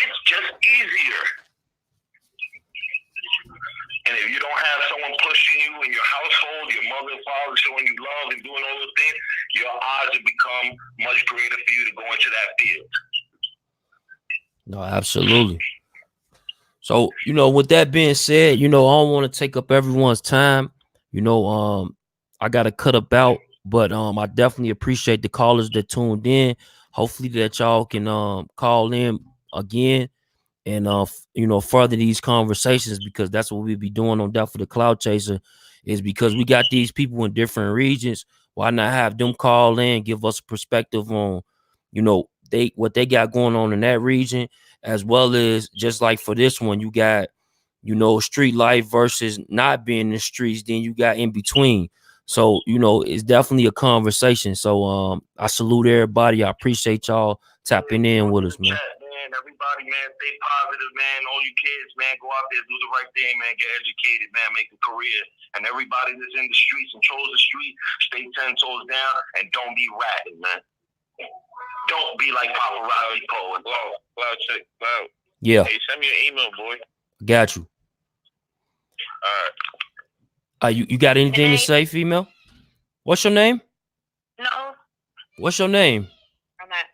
It's just easier. And if you don't have someone pushing you in your household, your mother and father showing you love and doing all those things, your odds will become much greater for you to go into that field. No, absolutely. So, you know, with that being said, you know, I don't want to take up everyone's time. You know, I got to cut about, but I definitely appreciate the callers that tuned in. Hopefully that y'all can call in again and you know, further these conversations, because that's what we be doing on Death for the Cloud Chaser, is because we got these people in different regions. Why not have them call in, give us a perspective on, you know, what they got going on in that region, as well as just like for this one, you got, you know, street life versus not being in the streets, then you got in between. So, you know, it's definitely a conversation. So I salute everybody. I appreciate y'all tapping in with us, man. Everybody, man, stay positive, man. All you kids, man, go out there, do the right thing, man. Get educated, man. Make a career. And everybody that's in the streets and controls the street, stay 10 toes down and don't be ratting, man. Don't be like Paparazzi Poe and Cloud check, Cloud. Yeah. Hey, send me your email, boy. Got you. All right. You got anything to say, female? What's your name? No. What's your name? I'm not.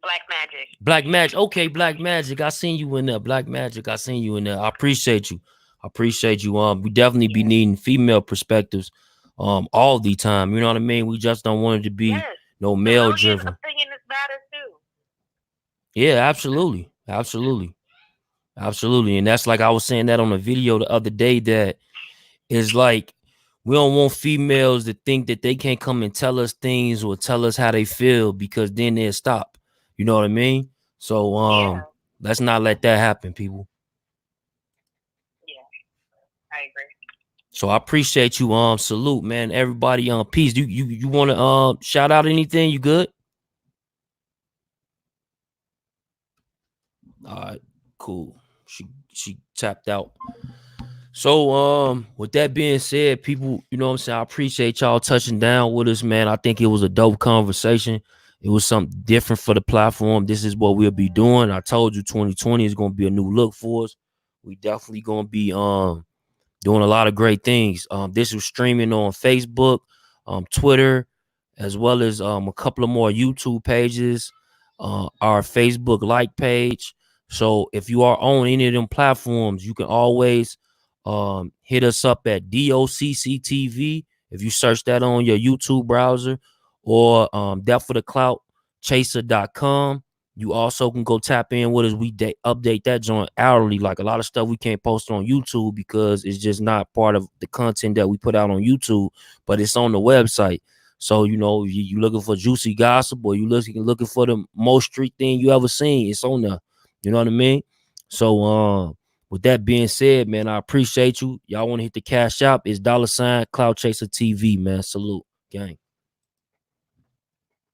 Black Magic. Black Magic. Okay, Black Magic. I seen you in there. Black Magic. I seen you in there. I appreciate you. I appreciate you. We definitely be needing female perspectives all the time. You know what I mean? We just don't want it to be no male driven. Opinion is matter too. Yeah, absolutely. Absolutely. Absolutely. And that's like I was saying that on a video the other day, that is like we don't want females to think that they can't come and tell us things or tell us how they feel, because then they'll stop. You know what I mean? So Yeah. let's not let that happen, people. Yeah, I agree. So I appreciate you. Salute, man. Everybody, peace. You want to shout out anything? You good? All right, cool. She tapped out. So with that being said, people, you know what I'm saying, I appreciate y'all touching down with us, man. I think it was a dope conversation. It was something different for the platform. This is what we'll be doing. I told you 2020 is going to be a new look for us. We definitely going to be doing a lot of great things. This was streaming on Facebook, Twitter, as well as a couple of more YouTube pages, our Facebook like page. So if you are on any of them platforms, you can always hit us up at DOCCTV if you search that on your YouTube browser, or Death for the Clout Chaser.com. You also can go tap in with us. We update that joint hourly. Like a lot of stuff we can't post on YouTube because it's just not part of the content that we put out on YouTube, but it's on the website. So, you know, you looking for juicy gossip, or you looking for the most street thing you ever seen, it's on there. You know what I mean? So with that being said, man, I appreciate you. Y'all want to hit the cash app? It's $Clout Chaser TV, man. Salute, gang.